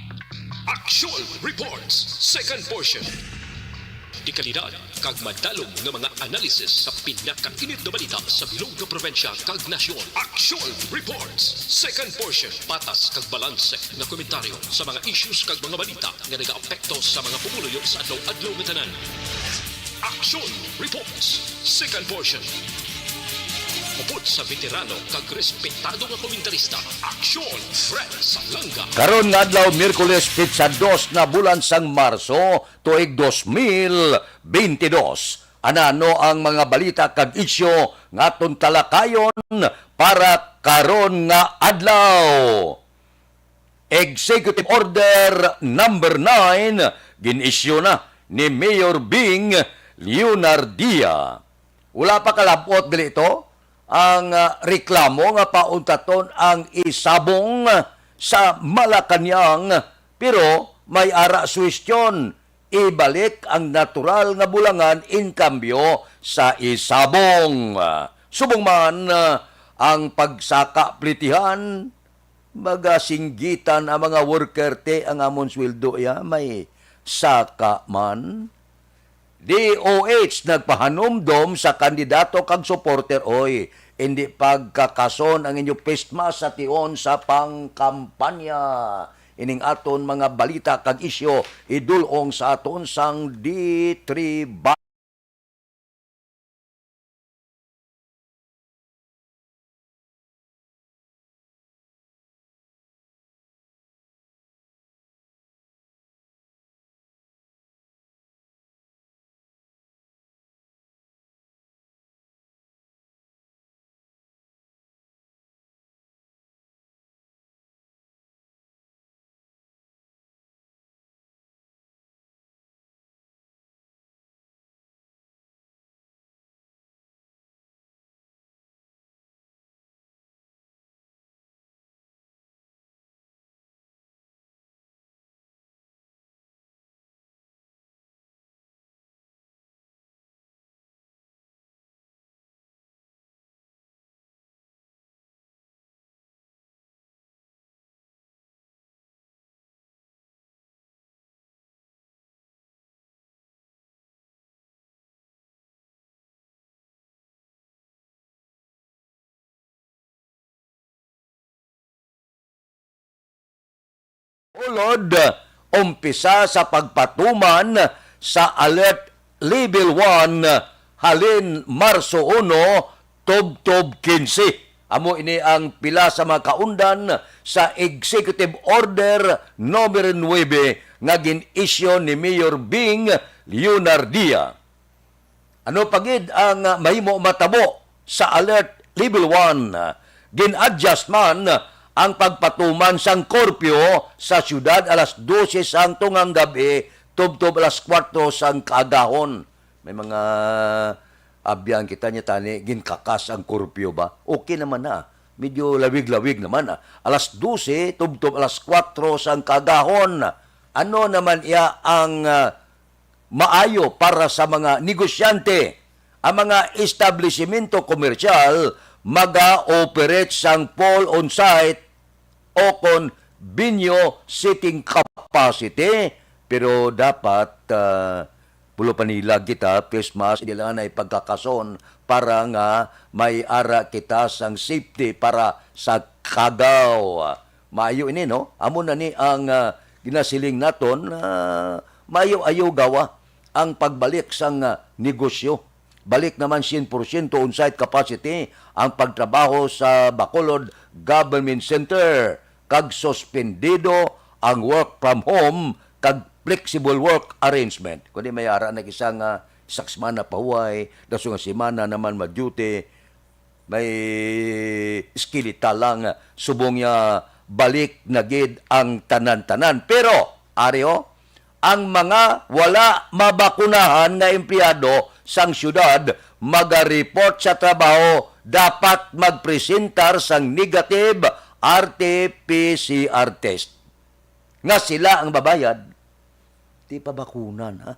Actual Reports, second portion. Di kalidad, kag madalong nga mga analisis sa pinakainit na balita sa bilog na probensya kag nasyon. Actual Reports, second portion. Patas kag balanse na komentaryo sa mga issues kag mga balita nga nagaapekto sa mga pumuluyo sa adlaw-adlaw nga tanan. Actual Reports, second portion. Upod sa veterano kag respetado nga komentarista, Aksyon Fred Salanga. Karon nga adlaw Miyerkules pitsa 2 na bulan sang Marso tuig 2022. Anano ang mga balita kag isyu nga aton talakayon para karon nga adlaw. Executive Order number 9 ginisyu na ni Mayor Bing Leonardia. Wala pa kalabot dili ito ang reklamo nga pauntaton ang isabong sa Malacañang, pero may ara suwestyon ibalik ang natural nga bulangan in kambyo sa isabong. Subong man ang pagsaka plitihan, magasinggitan ang mga worker te ang amon sweldo ya may saka man. DOH nagpahanumdom sa kandidato kag supporter, oy, hindi pagkakason ang inyo pistma sa tion sa pangkampanya. Ining aton mga balita kag isyo idulong sa aton sang D3 ulod, umpisa sa pagpatuman sa Alert Level 1 halin Marso 1, Tub-Tub 15. Amo ini ang pila sa mga kaundan sa Executive Order number 9 nga gin-issue ni Mayor Bing Leonardia. Ano pagid ang mahimo matabo sa Alert Level 1? Gin-adjust man ang pagpatuman sang korpyo sa syudad alas 12 sang tungang gabi, tub-tub alas 4 sang kaagahon. May mga abyan kita niya tani, ginkakas ang korpyo ba? Okay naman na. Medyo lawig-lawig naman na. Alas 12, tub-tub alas 4 sang kaagahon. Ano naman iya ang maayo para sa mga negosyante? Ang mga establishmento komersyal maga-operate sang full on-site o kon binyo sitting capacity, pero dapat pulo panilag kita Christmas nila na ipagkakason para nga may ara kita sang safety para sa kagaw. Maayo ini no, amo na ni ang ginasiling naton maayo-ayo gawa ang pagbalik sang negosyo. Balik naman 100% on-site capacity ang pagtrabaho sa Bacolod Government Center. Kag suspendido ang work from home kag flexible work arrangement. Kundi may ara na isang saksman na pahuay, daso nga semana naman ma-duty, may skilita lang, subong niya balik na gid ang tanan-tanan. Pero, Aryo, ang mga wala mabakunahan na empleyado sang syudad maga-report sa trabaho dapat magpresentar sang negative RT-PCR test. Nga sila ang babayad. Di pa bakunan, ha?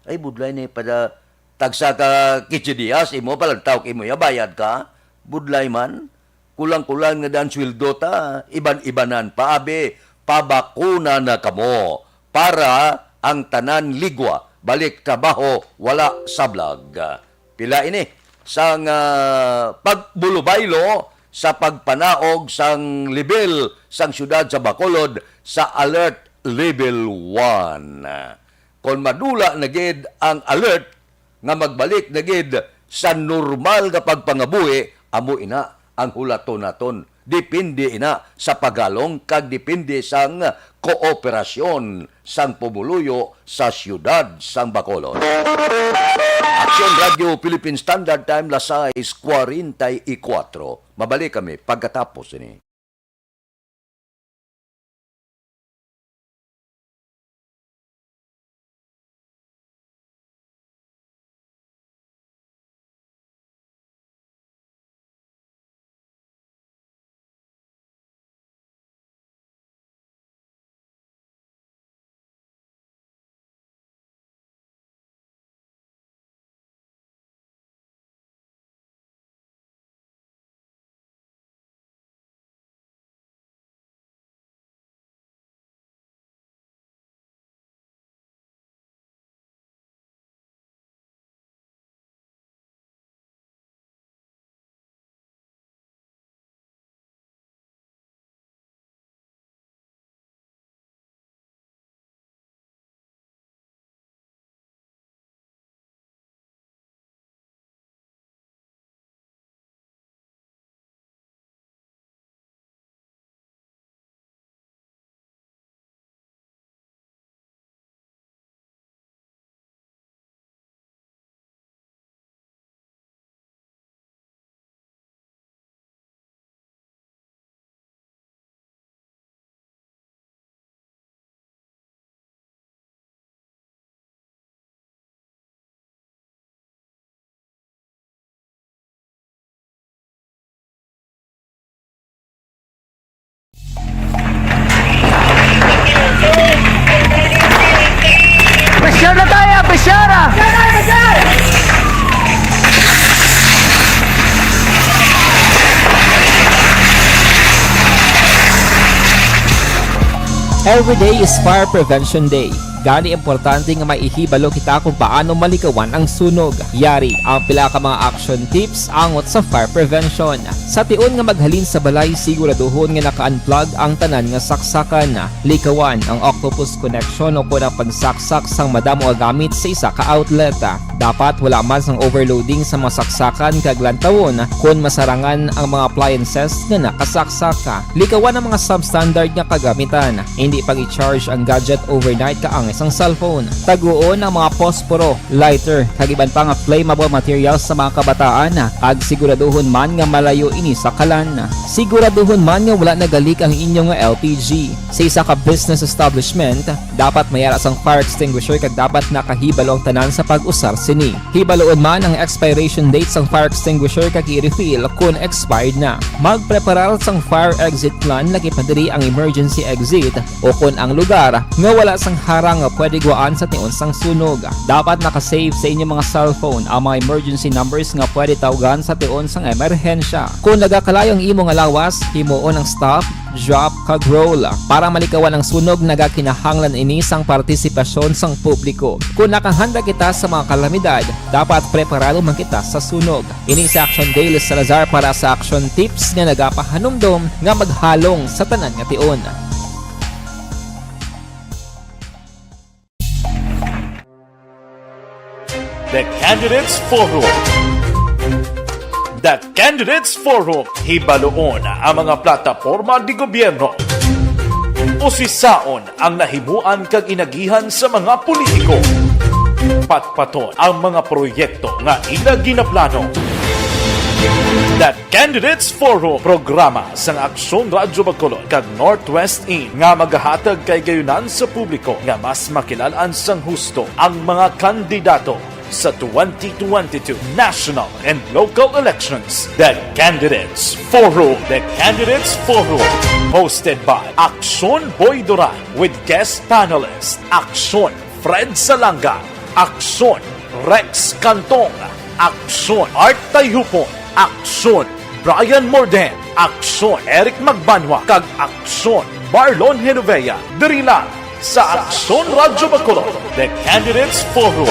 Ay, budlay na pada tagsa ka kitsidiyas, imo palang tawag imo, ya bayad ka. Budlay man, kulang-kulang nga dan sweldo ta, iban-ibanan pa, abe, pabakuna na kamo para ang tanan ligwa balik trabaho wala sablag. Pila ini sang pagbulubaylo sa pagpanaog sang level sang syudad sa Bacolod sa Alert Level 1. Kung madula na gid ang alert nga magbalik na gid sa normal nga pagpangabuhi, amo ina ang hulaton naton. Depende ina sa pagalong kag depende sang kooperasyon sang pumuluyo sa siyudad sang Bacolod. Aksyon Radio Philippine Standard Time lasay 44. Mabalik kami pagkatapos ini. Pressure na tayo! Pressure! Every day is Fire Prevention Day. Gani importante nga maihibalo kita kung paano malikawan ang sunog. Yari ang pila ka mga action tips angot sa fire prevention. Sa tion nga maghalin sa balay, siguraduhon nga naka-unplug ang tanan nga saksakan. Likawan ang octopus connection o kung ang pagsaksak sang madamo gamit sa isa ka outlet. Dapat wala man sang overloading sa mga saksakan kag lantawon kung masarangan ang mga appliances nga nakasaksaka. Likawan ang mga substandard nga kagamitan. Hindi pag i-charge ang gadget overnight kaang isang cellphone. Taguon ang mga posporo, lighter, kag iban pa nga flammable materials sa mga kabataan. Ag siguraduhon man nga malayo ini sa kalan. Siguraduhon man nga wala nagalik ang inyong LPG. Sa isa ka business establishment, dapat mayara sang fire extinguisher kag dapat nakahibalo ang tanan sa pag-usar sini. Hibaloon man ang expiration date sang fire extinguisher kag i-refill kung expired na. Magpreparar sang fire exit plan lagi pa diri ang emergency exit o kung ang lugar nga wala sang harang nga pwede guaan sa tion sang sunog. Dapat nakasave sa inyong mga cellphone ang mga emergency numbers nga pwede tawagan sa tion sang emerhensya. Kung nagakalayo ang imong alawas, himuon ang stop, drop, kag roll. Para malikawan ang sunog, nagakinahanglan ini sang partisipasyon sang publiko. Kung nakahanda kita sa mga kalamidad, dapat preparado man kita sa sunog. Ini sa Action Daily Salazar para sa action tips nga nagapahanumdom nga maghalong sa tanan nga tion. The Candidates Forum. The Candidates Forum. Hibaloon ang mga plataporma di gobyerno. Usisaon ang nahimuan kag inagihan sa mga politiko. Patpaton ang mga proyekto nga ila ginaplano. The Candidates Forum, programa sang Aksyon Radyo Bacolod kag Northwest In nga magahatag kay gayunan sa publiko nga mas makilalaan sang husto ang mga kandidato sa 2022 national and local elections. The Candidates Forum. The Candidates Forum. Hosted by Aksyon Boy Duran with guest panelists Aksyon Fred Salanga, Aksyon Rex Cantong, Aksyon Art Tayhupon, Aksyon Brian Morden, Aksyon Eric Magbanwa, kag Aksyon Marlon Genovea, diri lang sa Aksyon Radyo Bacolod, The Candidates Forum.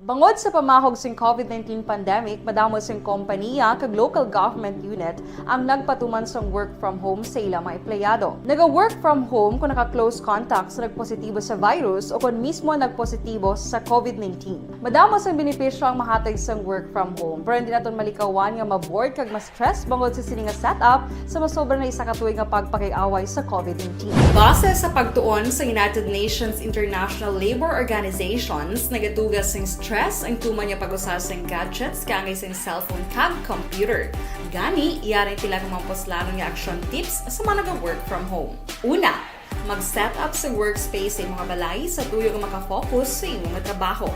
Bangod sa pamahog sing COVID-19 pandemic, madamo sing kompanya kag local government unit ang nagpatuman sang work from home sa ilang mga empleyado. Naga-work from home kung naka-close contacts na nagpositibo sa virus o kung mismo nagpositibo sa COVID-19. Madamo sang benepisyo ang mahatag sang work from home, pero hindi naton malikawan nga ma-bored kag ma-stress bangod sa sini nga setup sa masobra na isa ka tuig nga pagpakiaway sa COVID-19. Base sa pagtuon sa United Nations International Labour Organizations, nagatugas sing stress ang tuman niya pag-usas ng gadgets kangay sa cellphone kag computer. Gani, iyarin tila kung mamposlanon nga action tips sa mga nag-work from home. Una, mag-set up sa workspace sa imong balay sa tuyo nga makafocus sa imong trabaho.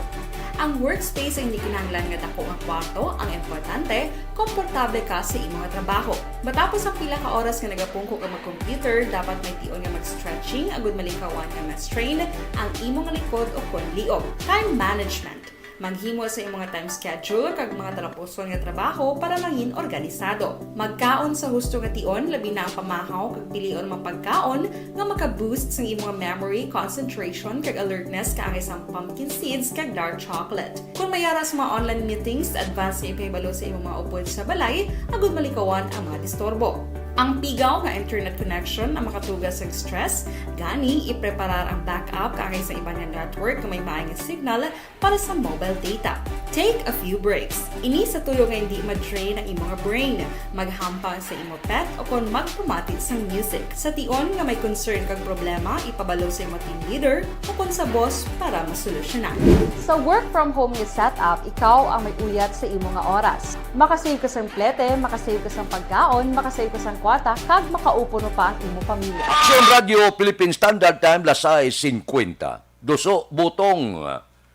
Ang workspace ay hindi kinahanglan nga dako nga kwarto, ang importante, komportable ka sa imong trabaho. Matapos ang pila ka oras nga nagapungko ka mag-computer, dapat may tion nga mag-stretching agud malikawan nga ma-strain ang imong likod o kon liog. Time management. Maghimo sa imong time schedule kag mga talapuson nga trabaho para mangin organisado. Magkaon sa husto nga tion, labi na ang pamahaw kag pilion mang pagkaon nga maka-boost sa imong memory, concentration kag alertness kaangay sa pumpkin seeds kag dark chocolate. Kung mayara sa mga online meetings, advance sa ipahibalo sa imong mga upod sa balay, agud malikawan ang mga disturbo. Ang pigaw nga internet connection ang makatugas sa stress, gani ipreparar ang backup kaangay sa ibang nga network nga may maayong signal para sa mobile data. Take a few breaks. Ini sa tuyo nga hindi ma-drain ang imong brain, maghampang sa imong pet o kon magpumati sa music. Sa tion nga may concern kag problema, ipabalo sa imong team leader o kon sa boss para masolusyonan. Sa work from home nga setup, ikaw ang may uyat sa imong nga oras. Makasave ka sang plete, makasave ka sang pagkaon, makasave ka sang kwata, kag makaupo no pa ang imong pamilya. Aksyon Radio Philippine Standard Time, lasay 50. Duso butong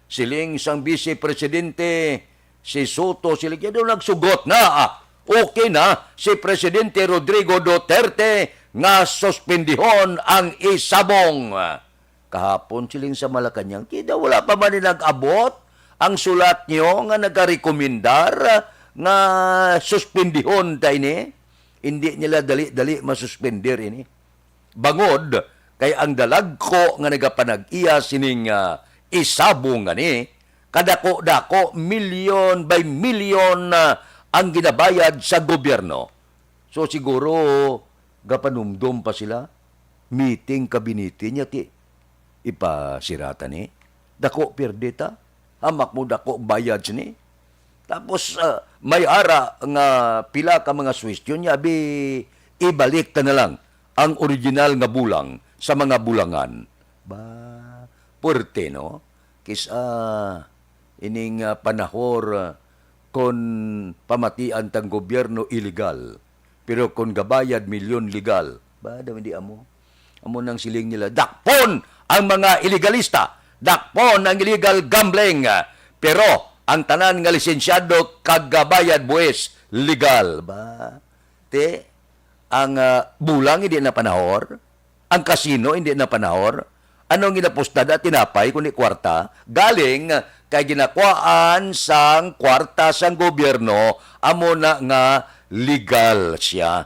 siling sang Vice Presidente si Soto siling yan nagsugot na okay na si Presidente Rodrigo Duterte nga suspendihon ang isabong. Kahapon siling sa Malacanang, kida wala pa man nag-abot ang sulat nyo nga nagarekomendar nga suspendihon tayo ni. Hindi nila dali-dali masuspender ini. Bangod, kay ang dalag ko nga nagapanag-iya sining isabong nga ni, kadako-dako, milyon by milyon ang ginabayad sa gobyerno. So siguro, gapanumdum pa sila, meeting kabinete niya ti, ipasirata ni, dako perdita, hamak mo dako bayad ni. Tapos may ara nga pila ka mga question niya, ibalik ta na lang ang original nga bulang sa mga bulangan. Ba, puerte no? Kisa ining panahor kon pamatian tang gobyerno illegal. Pero kon gabayad milyon legal. Ba, daw hindi amo. Amo nang siling nila, dakpon ang mga illegalista. Dakpon ang illegal gambling. Pero ang tanan nga lisensyado kagabayad buwis legal ba? Te, ang bulang hindi na panahor, ang kasino hindi na panahor, anong ginapustada tinapay kundi kwarta, galing kay ginakuaan sang kwarta sang gobyerno, amo na nga legal siya.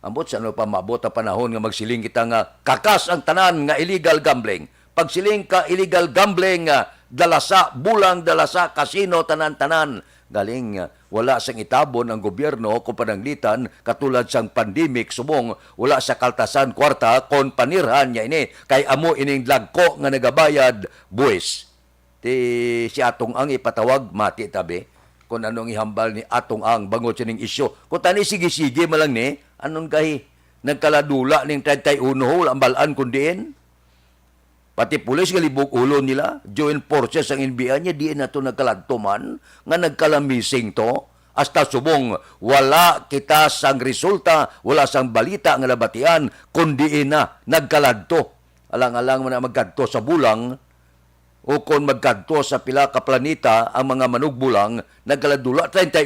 Ambot sa ano pa maabot ang panahon nga magsiling kita nga kakas ang tanan nga illegal gambling. Pagsiling ka illegal gambling, dalasa, bulang, dalasa, kasino, tanan-tanan. Galing, wala sang itabon ang gobyerno kung pananglitan, katulad sang pandemic, subong, wala sa kaltasan kwarta, kon panirhan niya ini, kay amo ining lagko nga nagabayad, buwis. Si Atong Ang ipatawag, mati tabi, kung anong ihambal ni Atong Ang, bangot siya ning isyo. Kung tani, sige-sige malang ni, anong kahi, nagkaladula ning 31 hole, ang balaan kundiin, pati pulis galibog ulo nila, joint forces ang NBI niya, di na ito nagkaladto man, nga nagkalamising to, hasta subong, wala kita sang resulta, wala sang balita nga nabatian, kundi na nagkaladto. Alang-alang mo na magkadto sa bulang, o kung magkadto sa pila ka planeta, ang mga manugbulang, nagkaladula, 31,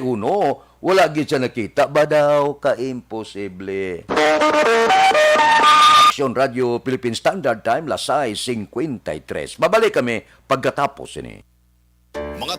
wala gid siya nakita, ba daw ka-imposible. Aksyon Radio Philippine Standard Time, lasay 53. Babalik kami pagkatapos ini. Mga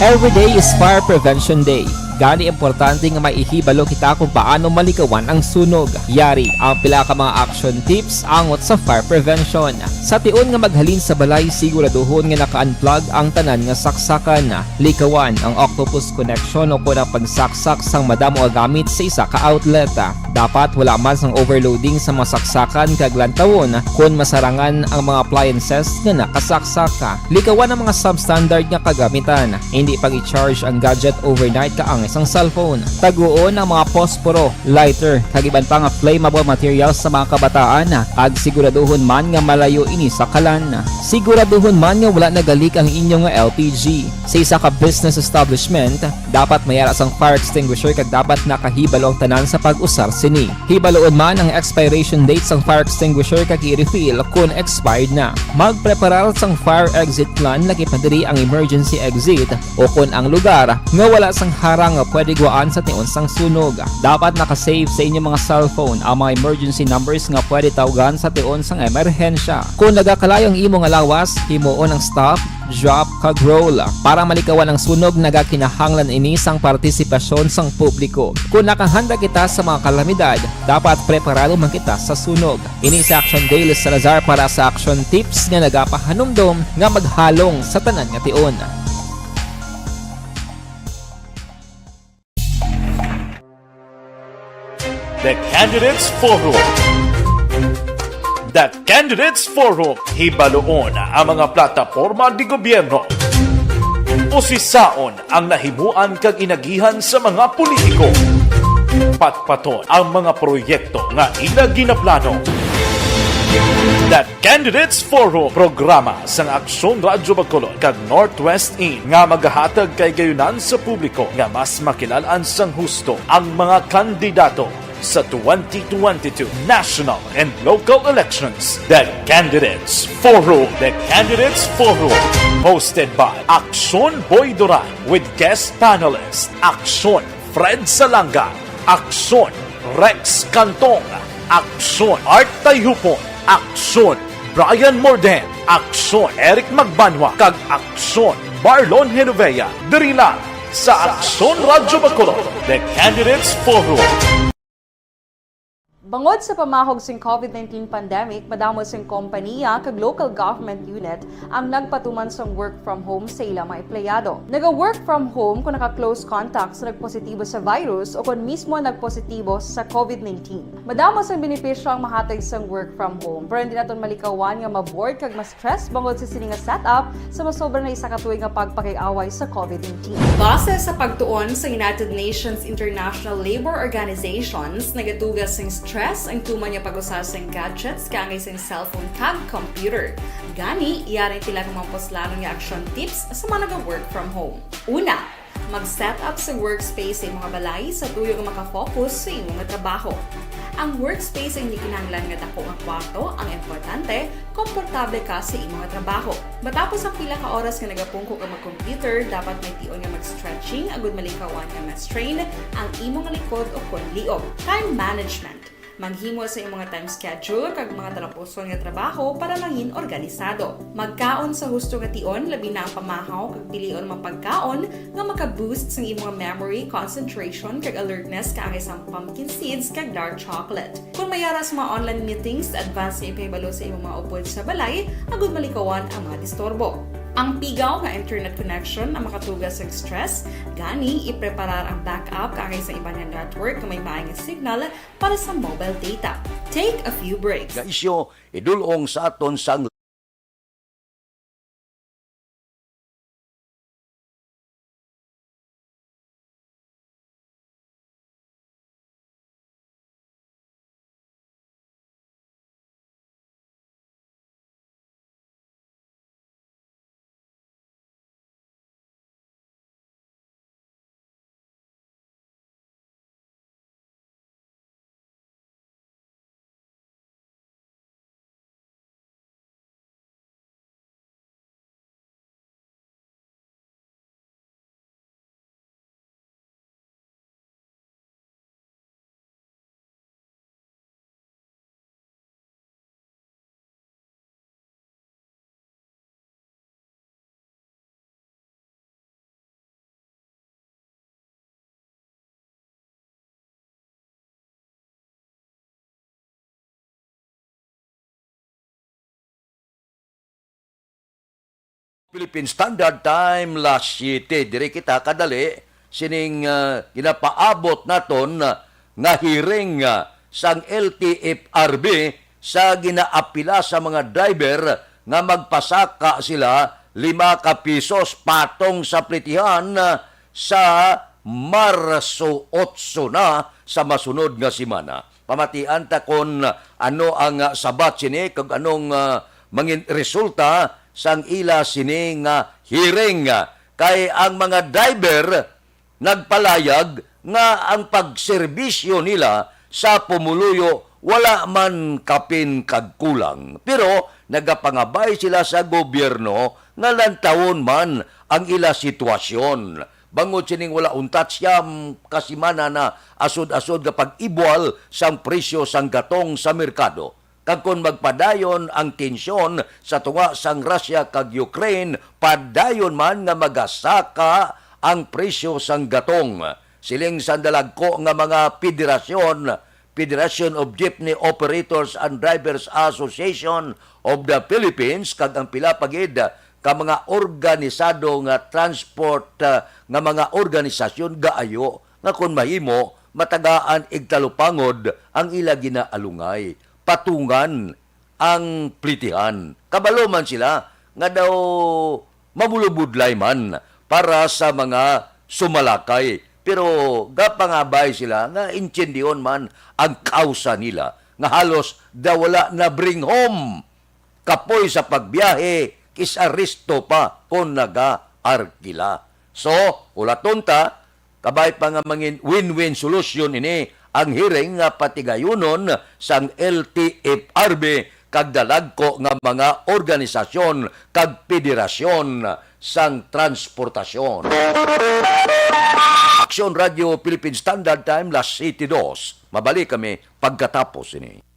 Every day is Fire Prevention Day. Gani importante nga maihibalo kita kung paano malikawan ang sunog. Yari ang pila ka mga action tips angot sa fire prevention. Sa tion nga maghalin sa balay, siguraduhon nga naka-unplug ang tanan nga saksakan. Likawan ang octopus connection o kung ang pagsaksak sang madamo nga gamit sa isa ka outlet. Dapat wala man sang overloading sa mga saksakan kag lantawon kung masarangan ang mga appliances nga nakasaksaka. Likawan ang mga substandard nga kagamitan. Hindi pag i-charge ang gadget overnight kaang isang cellphone. Taguon ang mga posporo, lighter, kag iban pa nga flammable materials sa mga kabataan. Kag siguraduhon man nga malayo ini sa kalan. Siguraduhon man nga wala nagalik ang inyong nga LPG. Sa isa ka business establishment, dapat mayara sang fire extinguisher kag dapat nakahibalo ang tanan sa pag-usar sini. Hibaloon man ang expiration date sang fire extinguisher kag i-refill kung expired na. Magpreparar sang fire exit plan laki padiri ang emergency exit o kung ang lugar nga wala sang harang nga pwede guwaan sa tion sang sunog. Dapat nakasave sa inyong mga cellphone ang mga emergency numbers nga pwede tawagan sa tion sang emerhensya. Kung nagakalayo ang imo nga lawas, himuon ang stop, drop, kag roll. Para malikawan ang sunog, nagakinahanglan ini sang partisipasyon sang publiko. Kung nakahanda kita sa mga kalamidad, dapat preparado man kita sa sunog. Ini sa Action Daily Salazar para sa action tips nga nagapahanumdom nga maghalong sa tanan nga tion. The Candidates Forum. The Candidates Forum. Hibaloon ang mga plataporma di gobyerno. Usisaon ang nahimuan kag inagihan sa mga politiko. Patpaton ang mga proyekto nga ila ginaplano. The Candidates Forum, programa sang Aksyon Radyo Bacolod kag Northwest In nga magahatag kay gayunan sa publiko nga mas makilalan sang husto ang mga kandidato sa 2022 national and local elections. The Candidates Forum. The Candidates Forum. Hosted by Aksyon Boy Duran with guest panelists Aksyon Fred Salanga, Aksyon Rex Cantong, Aksyon Art Tayupon, Aksyon Brian Morden, Aksyon Eric Magbanwa, kag Aksyon Marlon Genovea. Diri lang sa Aksyon Radyo Bacolod. The Candidates Forum. Bangod sa pamahog sing COVID-19 pandemic, madamo sing kompanya kag local government unit ang nagpatuman sang work from home sa ilang mga empleyado. Naga-work from home kung naka-close contacts na nagpositibo sa virus o kung mismo nagpositibo sa COVID-19. Madamo sang benepisyo ang mahatag sang work from home, pero hindi naton malikawan nga maboard kag ma-stress bangod sa sini nga setup sa masobra na isa ka tuig nga pagpakiaway sa COVID-19. Base sa pagtuon sa United Nations International Labor Organizations, nagatugas sing stress ang tuman niya pag-usar sa gadgets kangay sa cellphone kag computer. Gani, iyaring tila ng mga poslanong nga action tips sa mga nag-work from home. Una, mag-set up sa workspace sa mga balay sa tuyo nga makafocus sa imong trabaho. Ang workspace ay hindi kinahanglan nga dako ang kwarto, ang importante, komportable ka sa imong trabaho. Matapos ang pila ka oras nga nagapungko ka mag-computer, dapat may tion nga mag-stretching agud malikawan nga ma-strain ang imong likod o kon liog. Time management. Maghimo sa imong time schedule kag mga talapuson nga trabaho para mangin organisado. Magkaon sa husto nga tion, labi na ang pamahaw kag pilion mga pagkaon nga maka-boost sa imong memory, concentration kag alertness kaangay sang pumpkin seeds kag dark chocolate. Kung mayaras mga online meetings, advance na ipahibalo sa imong mga upod sa balay, agud malikawan ang mga disturbo. Ang pigaw nga internet connection ang makatugas sa stress, gani ipreparar ang backup kaangay sa iba nga network nga may maayong signal para sa mobile data. Take a few breaks. Nga isyo, idulong sa aton sang Philippine Standard Time last 7. Diri kita kadali sining ginapaabot naton nga hearing sang LTFRB sa ginaapila sa mga driver nga magpasaka sila 5 ka pisos patong sa plitihan sa Marso 8 na sa masunod nga semana. Pamatian ta kon ano ang sabat sini kag anong mangin resulta sang ila sini nga hearing kay ang mga driver nagpalayag nga ang pagserbisyo nila sa pumuluyo wala man kapin kag kulang. Pero nagapangabay sila sa gobyerno nga lantawon man ang ila sitwasyon. Bangod sining wala untat siyam kasimana na asod-asod kapag ibwal sang presyo sang gatong sa merkado. Kag kung magpadayon ang tensyon sa tunga sang Russia kag Ukraine, padayon man nga magasaka ang presyo sang gatong. Siling sandalag ko nga mga Federation of Jeepney Operators and Drivers Association of the Philippines kag ang pila pagid ka mga organisado nga transport nga mga organisasyon gaayo nga kun mahimo matagaan igtalupangod ang ila ginaalungay patungan ang plitihan. Kabalo man sila nga daw mabulubudlay man para sa mga sumalakay. Pero gapangabay sila nga intindiyon man ang kausa nila nga halos daw wala na bring home. Kapoy sa pagbiyahe, kisaristo pa kung naga-arkila. So, ulaton ta, kabay pa nga mangin win-win solution ini ang hearing nga patigayunon sang LTFRB kag dalagko nga mga organisasyon kag federasyon sang transportasyon. Aksyon Radio Philippine Standard Time las 7:02. Mabalik kami pagkatapos ini.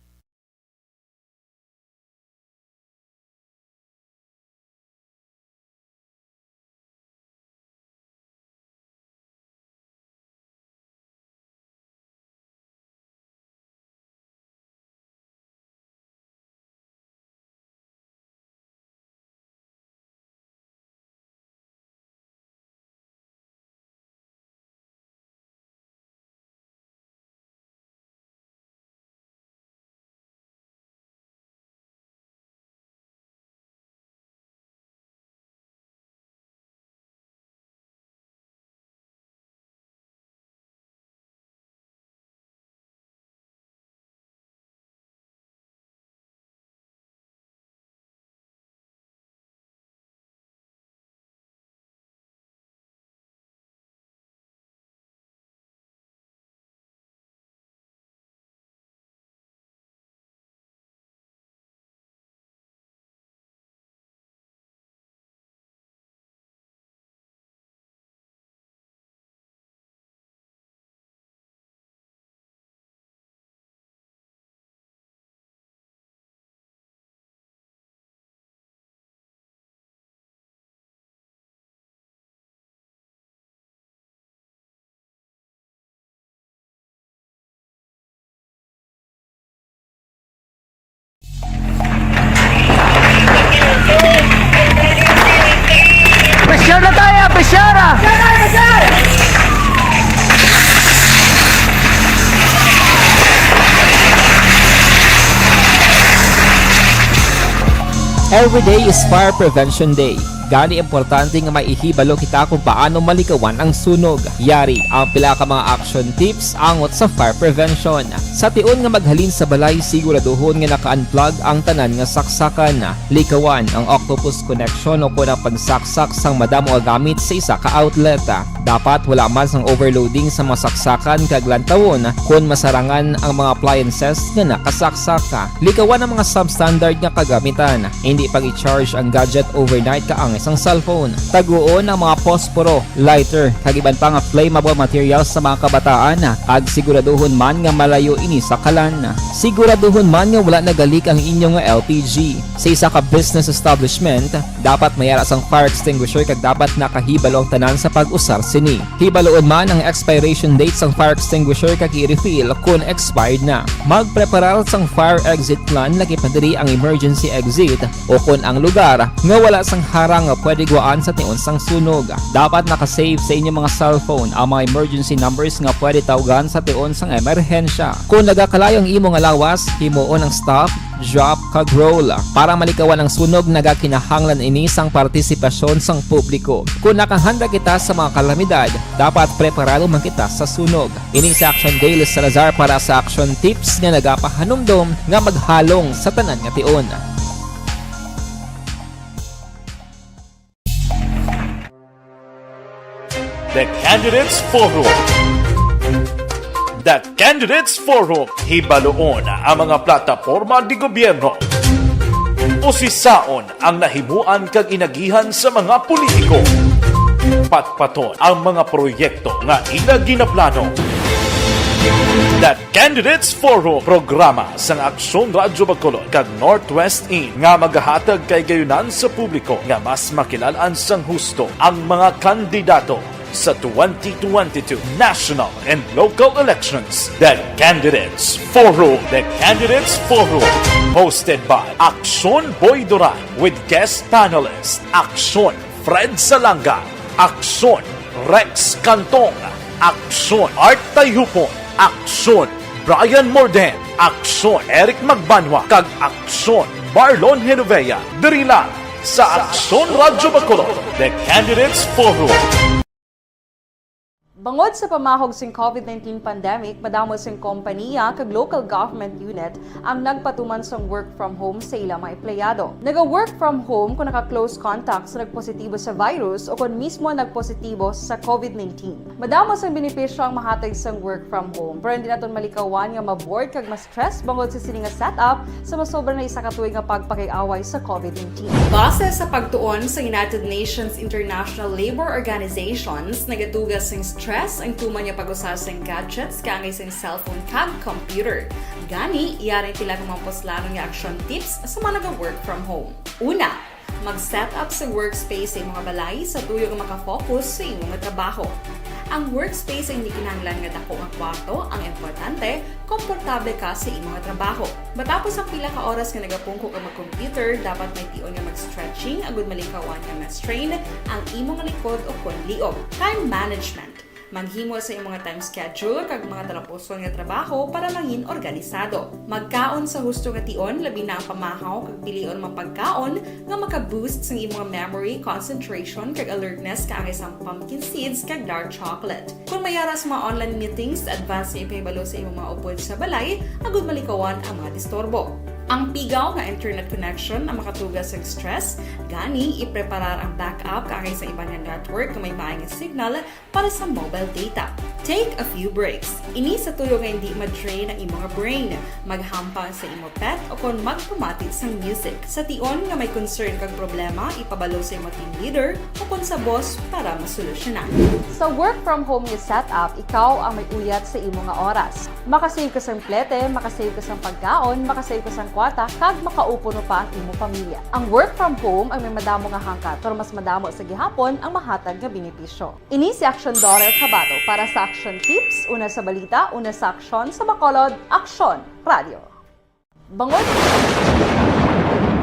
Presyar na tayo, presyara! Every day is Fire Prevention Day. Gani importante nga maihibalo kita kung paano malikawan ang sunog. Yari ang pila ka mga action tips angot sa fire prevention. Sa tiun nga maghalin sa balay, siguraduhon nga naka-unplug ang tanan nga saksakan. Likawan ang octopus connection o kung ang pagsaksak sang madamo nga gamit sa isa ka outlet. Dapat wala man sang overloading sa mga saksakan kag lantawon kung masarangan ang mga appliances nga nakasaksaka. Likawan ang mga substandard nga kagamitan. Hindi pag i-charge ang gadget overnight kaang isang cellphone. Taguon ang mga posporo, lighter, kag iban pa nga flammable materials sa mga kabataan. Kag siguraduhon man nga malayo ini sa kalan. Siguraduhon man nga wala nagalik ang inyong LPG. Sa isa ka business establishment, dapat mayara sang fire extinguisher kag dapat nakahibalo ang tanan sa pag-usar sini. Hibaloon man ang expiration date sang fire extinguisher kag i-refill kung expired na. Magpreparar sang fire exit plan lagi pa diri ang emergency exit o kung ang lugar nga wala sang harang nga pwede guwaan sa tiun sang sunog. Dapat nakasave sa inyong mga cellphone ang mga emergency numbers nga pwede tawagan sa tiun sang emerhensya. Kung nagakalayo ang imong alawas, himuon ang stop, drop, kag roll. Para malikawan ang sunog, nagakinahanglan ini sang partisipasyon sang publiko. Kung nakahanda kita sa mga kalamidad, dapat preparado man kita sa sunog. Ini sa Action Daily Salazar para sa action tips nga nagapahanumdom nga maghalong sa tanan nga tiun. The Candidates Forum. The Candidates Forum, hibaloon ang mga plataporma di gobyerno. Usisaon ang nahimuan kag inagihan sa mga politiko. Patpaton ang mga proyekto nga ila ginaplano. The Candidates Forum, programa sang Aksyon Radyo Bacolod kag Northwest In nga magahatag kay gayunan sa publiko nga mas makilalaan sang husto ang mga kandidato sa 2022 national and local elections. The Candidates Forum. The Candidates Forum. Hosted by Aksyon Boy Duran with guest panelists Aksyon Fred Salanga, Aksyon Rex Cantong, Aksyon Art Tayupon, Aksyon Brian Morden, Aksyon Eric Magbanwa, kag Aksyon Marlon Genovea. Diri lang sa Aksyon Radyo Bacolod. The Candidates Forum. Bangod sa pamahog sing COVID-19 pandemic, madamo sing kompanya kag local government unit ang nagpatuman sang work from home sa ilang mga empleyado. Naga-work from home kung naka-close contact sa nagpositibo sa virus o kung mismo nagpositibo sa COVID-19. Madamo sang benepisyo ang mahatag sang work from home, pero hindi naton malikawan nga maboard kag ma-stress bangod sa sini nga setup sa masobra na isa ka tuig nga pagpakiaway sa COVID-19. Base sa pagtuon sa United Nations International Labour Organizations, nagatugas sing stress ang tuman niya pag-usas ng gadgets kangay sa cellphone kag computer. Gani, iyaring tila ng mga poslano nga action tips sa mga nag-work from home. Una, mag-set up sa workspace sa mga balay sa tuyo nga makafocus sa imong trabaho. Ang workspace ay hindi kinahanglan nga dako ang kwarto, ang importante, komportable ka sa imong trabaho. Matapos ang pila ka oras nga nagapungko ka mag-computer, dapat may tion nga mag-stretching agud malikawan nga ma-strain ang imong likod o kon liog. Time management. Maghimo sa imong time schedule kag mga talapuson nga trabaho para mangin organisado. Magkaon sa husto nga tion, labi na ang pamahaw kag pilion mga pagkaon nga maka-boost sa imong memory, concentration kag alertness kaangay sa pumpkin seeds kag dark chocolate. Kung mayaras mga online meetings, advance na ipahibalo sa imong mga upod sa balay, agud malikawan ang mga disturbo. Ang pigaw nga internet connection ang makatugas sa stress, gani ipreparar ang backup kaangay sa ibang network na may maayong signal para sa mobile data. Take a few breaks. Ini sa tuyo nga hindi ma-drain ang imong brain, maghampang sa imong pet o kung magpumatid sa music. Sa tion nga may concern kag problema, ipabalo sa imong team leader o kung sa boss para masolusyonan. Sa work from home nga setup, ikaw ang may uyat sa imong nga oras. Makasave ka sa plete, makasave ka sa pagkaon, makasave ka sa kwata, kag makaupo no pa ang imong pamilya. Ang work from home ay may madamo nga hangkat, pero mas madamo sa gihapon ang mahatag nga benepisyo. Ini si Action Dorel Cabato para sa Action Tips, una sa balita, una sa aksyon sa Bacolod, Aksyon Radio. Bangod.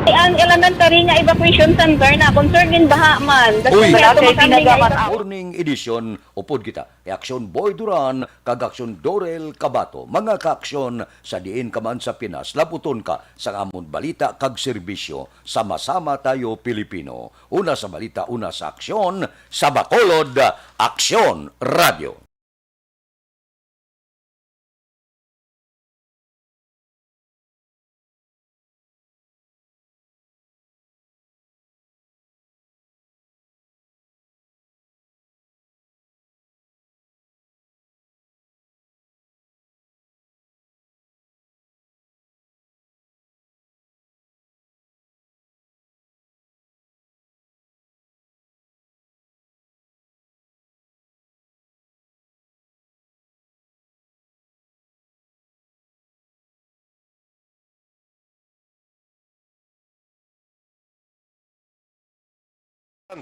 Ang elementary nga evacuation center na concern din baha man. Uy, Daghan morning edition, upod kita. Aksyon Boy Duran, kag Aksyon Dorel Cabato. Mga kaaksyon sa diin ka man sa Pinas, laputon ka sa amon balita kag serbisyo. Sama-sama tayo Pilipino. Una sa balita, una sa aksyon, sa Bacolod, Aksyon Radio.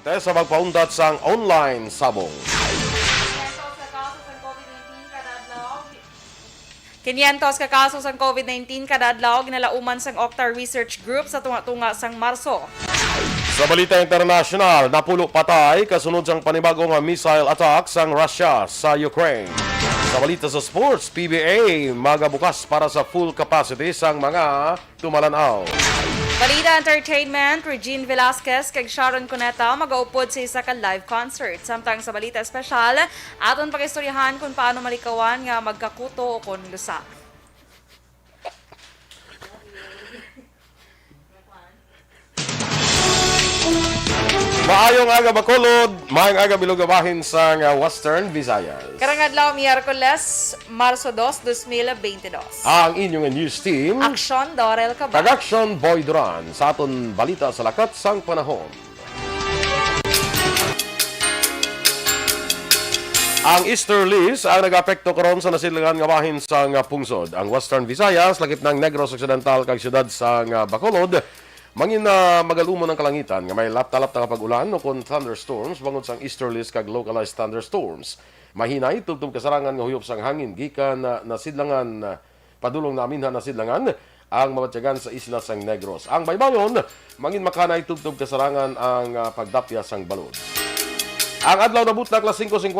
Sa magpaundat sang online sabong. 500 ka kaso sang COVID-19 kada adlaw ginalauman sang Octar Research Group sa tunga-tunga sang Marso. Sa balita internasyonal, napulo patay kasunod sang panibagong missile attack sang Russia sa Ukraine. Sa balita sa sports, PBA magabukas para sa full capacity sang mga tumalanaw. Balita Entertainment, Regine Velasquez kag Sharon Cuneta magaupod sa isa ka live concert. Samtang sa balita espesyal, aton pakistoryahan kung paano malikawan nga magkakuto o kon lusa. Maayong aga Bacolod, maayong aga bilugabahin sa Western Visayas. Karang adlaw Miyerkules, Marso 2, 2022. Ang inyong news team, Aksyon Dorel Cabal. Production Boy Duran, sa aton balita sa lakat sang panahon. Ang easterlies ang nag-apekto karon sa nasidlangan nga bahin sa pungsod. Ang Western Visayas, lakip ng Negros Occidental kag siyudad sa Bacolod, mangin na magalumon ang kalangitan nga may lapta-lapta nga pag-ulan o kon thunderstorms bangod sang easterlies kag localized thunderstorms. Mahinay tubtob kasarangan nga huyop sang hangin gikan na sidlangan padulong na aminhan na sidlangan ang mabatyagan sa isla sang Negros. Ang baybayon mangin makanay tubtob kasarangan ang pagdapya sang balod. Ang adlaw na butak las 5:58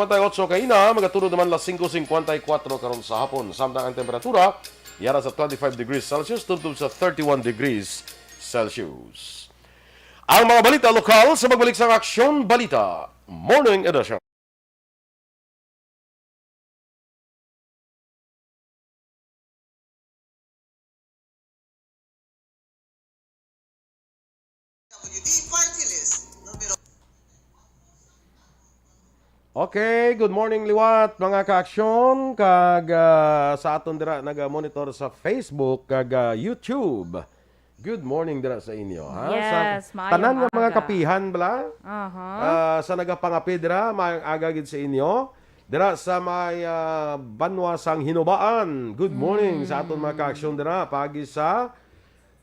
kaina, magatulod naman las 5:54 karon sa hapon. Samtang ang temperatura yara sa 25 degrees Celsius tubtob sa 31 degrees Celsius. Ang mga balita lokal sa magbalik sa Aksyon Balita Morning Edition. Okay, good morning liwat mga ka-aksyon kag sa aton dira naga-monitor sa Facebook kag YouTube. Good morning dira sa inyo, ha? Yes, sa maayong tanan nga mga aga. kapihan bala. Sa nagapangapi dira maayong aga gid sa inyo. Dira sa may banwa sang Hinubaan. Good morning sa aton mga ka-aksyon dira pagi sa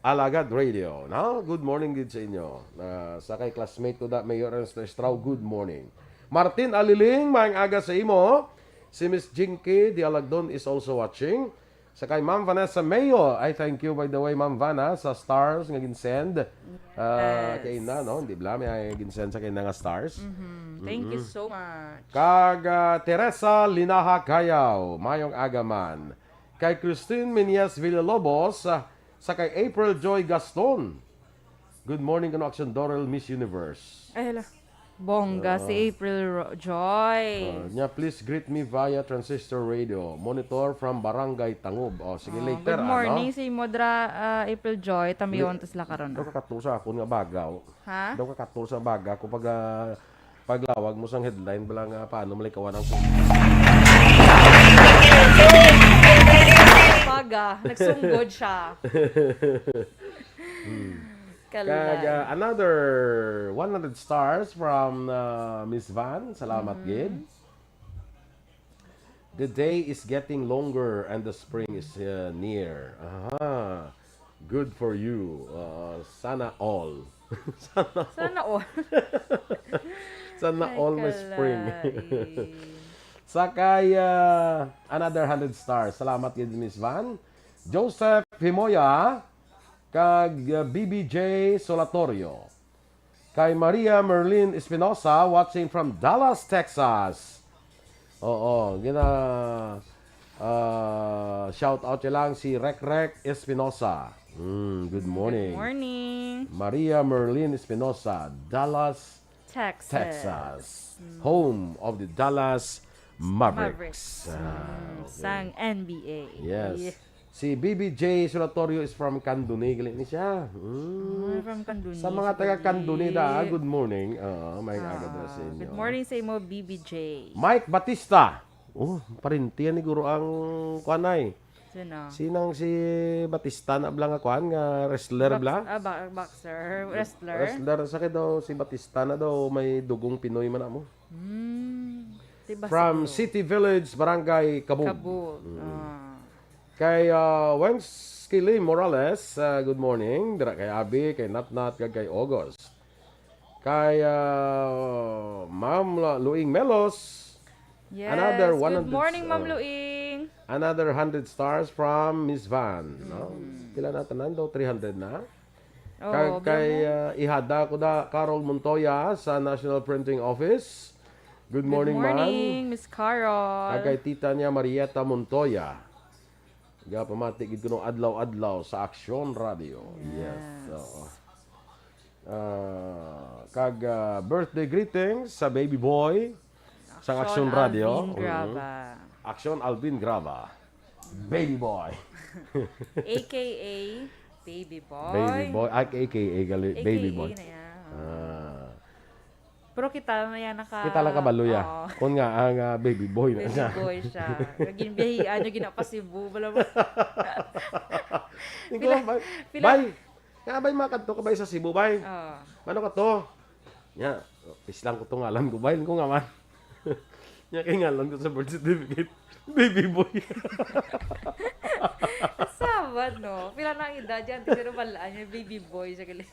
Alagad Radio. No? Good morning gid sa inyo. Sa kay classmate ko da Mayor Ernest Estrao, good morning. Martin Aliling, maayong aga sa imo. Si Miss Jinky Dialagdon is also watching. Sa kay Ma'am Vanessa Mayo, I thank you by the way Ma'am Vanna sa stars nga ginsend. Kay na no, di ba may ginsend sa kay nga stars. Thank you so much. Kag Teresa Linaha Gayaw, mayong aga man. Kay Christine Menias Villalobos, sa kay April Joy Gaston. Good morning kano Action Dorel Miss Universe. Ay, hala. Bongga si April Joy. Nya please greet me via transistor radio. Monitor from Barangay Tangub. Sige later. Good morning si Modra April Joy. Tamiyon tas lakaron. Daw ka katusa ako nga bagaw. Ha? Daw ka katusa baga ko paglawag mo sang headline bala nga paano malikawan ang Paga, nagsunggod siya. Kag another 100 stars from Miss Van. Salamat gid. The day is getting longer and the spring is near. Aha. Good for you. Sana all. Sana all. Sana all may spring. Sakay another 100 stars. Salamat gid Miss Van. Joseph Himoya kag BBJ Solatorio. Kay Maria Merlin Espinosa watching from Dallas, Texas. Oo, shout out lang si Rek Espinosa. Good morning. Good morning. Maria Merlin Espinosa, Dallas, Texas. Home of the Dallas Mavericks. Okay. Sang NBA. Yes. Si BBJ Solatorio is from Candoni. Galing ni siya. From Canduni. Sa mga taga Candoni da, good morning. May aga sa inyo. Good morning sa imo, BBJ. Mike Batista. Parintiyan ni Guro ang kuanay. Sino? Sinang si Batista na blang kuan nga wrestler bla? Boxer, wrestler. Wrestler sa daw si Batista na daw may dugong Pinoy man mo. Diba From City Village, Barangay Cabul. Kabul. Kay Wenskili Morales, good morning. Dira kay Abi, kay Natnat, kay August. Kay Ma'am Luing Melos. Yes. Another 100 Good morning, Ma'am Luing. Another 100 stars from Miss Van. No? Pila na tanan daw? 300 na? Oh, kay ihada ko da Carol Montoya sa National Printing Office. Good morning, Good ma'am. morning, Miss Carol. Kay tita niya Marieta Montoya. Pamati gid kuno adlaw-adlaw sa Aksyon Radio. Yes. Oo. Birthday greetings sa baby boy sa Aksyon Radio. Alvin Grava. Aksyon Alvin Grava. Baby boy. AKA Baby Boy. Baby boy. AKA baby boy. na yan. Ah. Pero kita na yan Kita lang kabalo ya. Oo. Kung nga ang baby boy na Baby siya. boy siya. Naging biyahian nyo ginapasibu. Bala ba? Bay. Nga bay makadto ka bay sa Cebu bay. Oh. Ano ka to? Nya, pislang ko to ngalan ko bay ko nga man. Nya kay ngalan ko sa birth certificate. Baby boy. Sabad, no? Pila na ang edad dyan. Pero balaan niya, baby boy siya gali.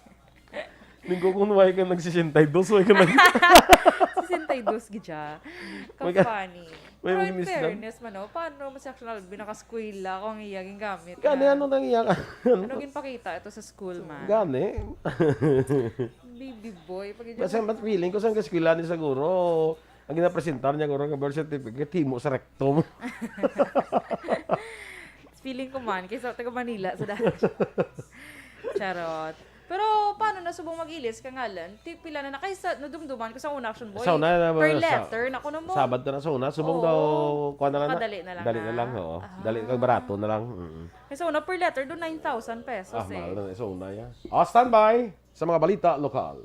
Linggo kung way ka nagsisintay-dos, way ka nag... 62 gidya. May ka- Ka-funny. may Pero in miss lang. fairness man, no? Paano mo sa actual binaka-skwela kung iyaging gamit? Gani, ano nang iyak? Ano ginpakita ito sa school, man? Gani. Baby boy. Pag Kasi mas feeling ko sa eskwela ni siguro, ang ginapresentar niya guro nga birth certificate, himo sa rectum. feeling ko man, kaysa taga Manila sa dahil. Charot. Pero paano na subong mag-ilis ka ngalan? Pila na nakaysa, nadumduman ko sa una action boy. Sa una na per letter, naku na mo. Sabad na sa una, subong Oo. daw, kuha na lang Madali na lang Dali na. na lang, oo. Dali kag barato na lang. Kasi una per letter, doon 9,000 pesos Mahal eh. na sa una ya. Standby sa mga balita lokal.